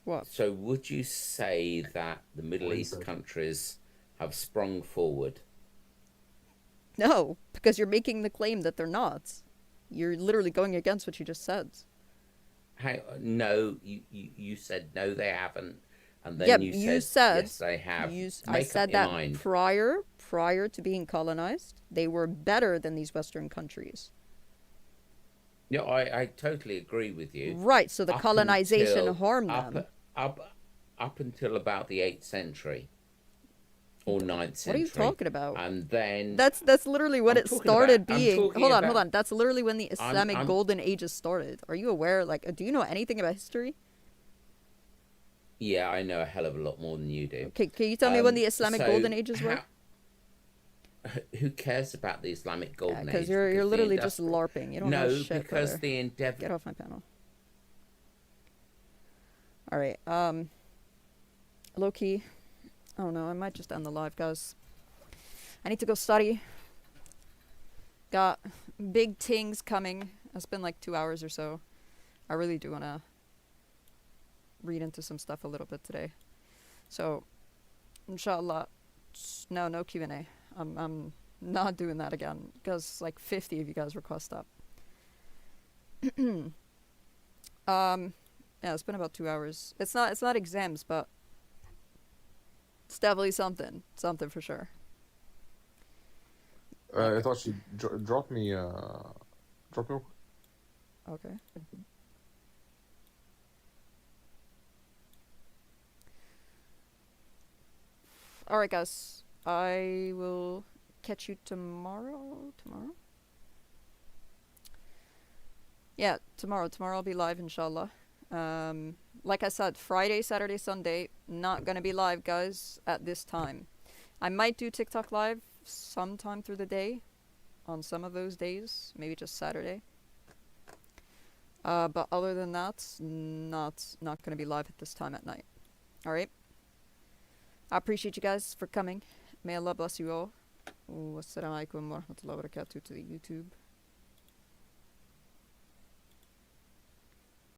What? So would you say that the Middle East countries have sprung forward? No, because you're making the claim that they're not. You're literally going against what you just said. No, you said no, they haven't, and then Yeah, you said yes, they have. I Make said up your that mind. prior to being colonized, they were better than these Western countries. Yeah, I totally agree with you. Right, so the Up colonization until- harmed up, them. Up until about the 8th century or 9th What are century. you talking about? And then That's literally what I'm it talking started about- I'm being. talking Hold on. about- That's literally when the Islamic I'm- golden ages started. Are you aware? Like, do you know anything about history? Yeah, I know a hell of a lot more than you do. Okay, can you tell me when the Islamic so golden ages were? Who cares about the Islamic golden age? Because you're the literally just industrial- LARPing. You don't no, know shit, because brother. the endeavor. Get off my panel. All right. Low key. I don't know. I might just end the live, guys. I need to go study. Got big things coming. It's been like 2 hours or so. I really do want to read into some stuff a little bit today. So, inshallah, no Q&A. I'm not doing that again because like 50 of you guys request that. Yeah, it's been about 2 hours. It's not exams, but It's definitely something. Something for sure. I thought you drop me. Drop me. Okay. Alright, guys. I will catch you tomorrow. Yeah, tomorrow. Tomorrow I'll be live, inshallah. Like I said, Friday, Saturday, Sunday, not gonna be live, guys, at this time. I might do TikTok live sometime through the day, on some of those days, maybe just Saturday. But other than that, not gonna be live at this time at night. Alright? I appreciate you guys for coming. May Allah bless you all. Wassalamu alaikum wa rahmatullahi wa barakatuh to the YouTube.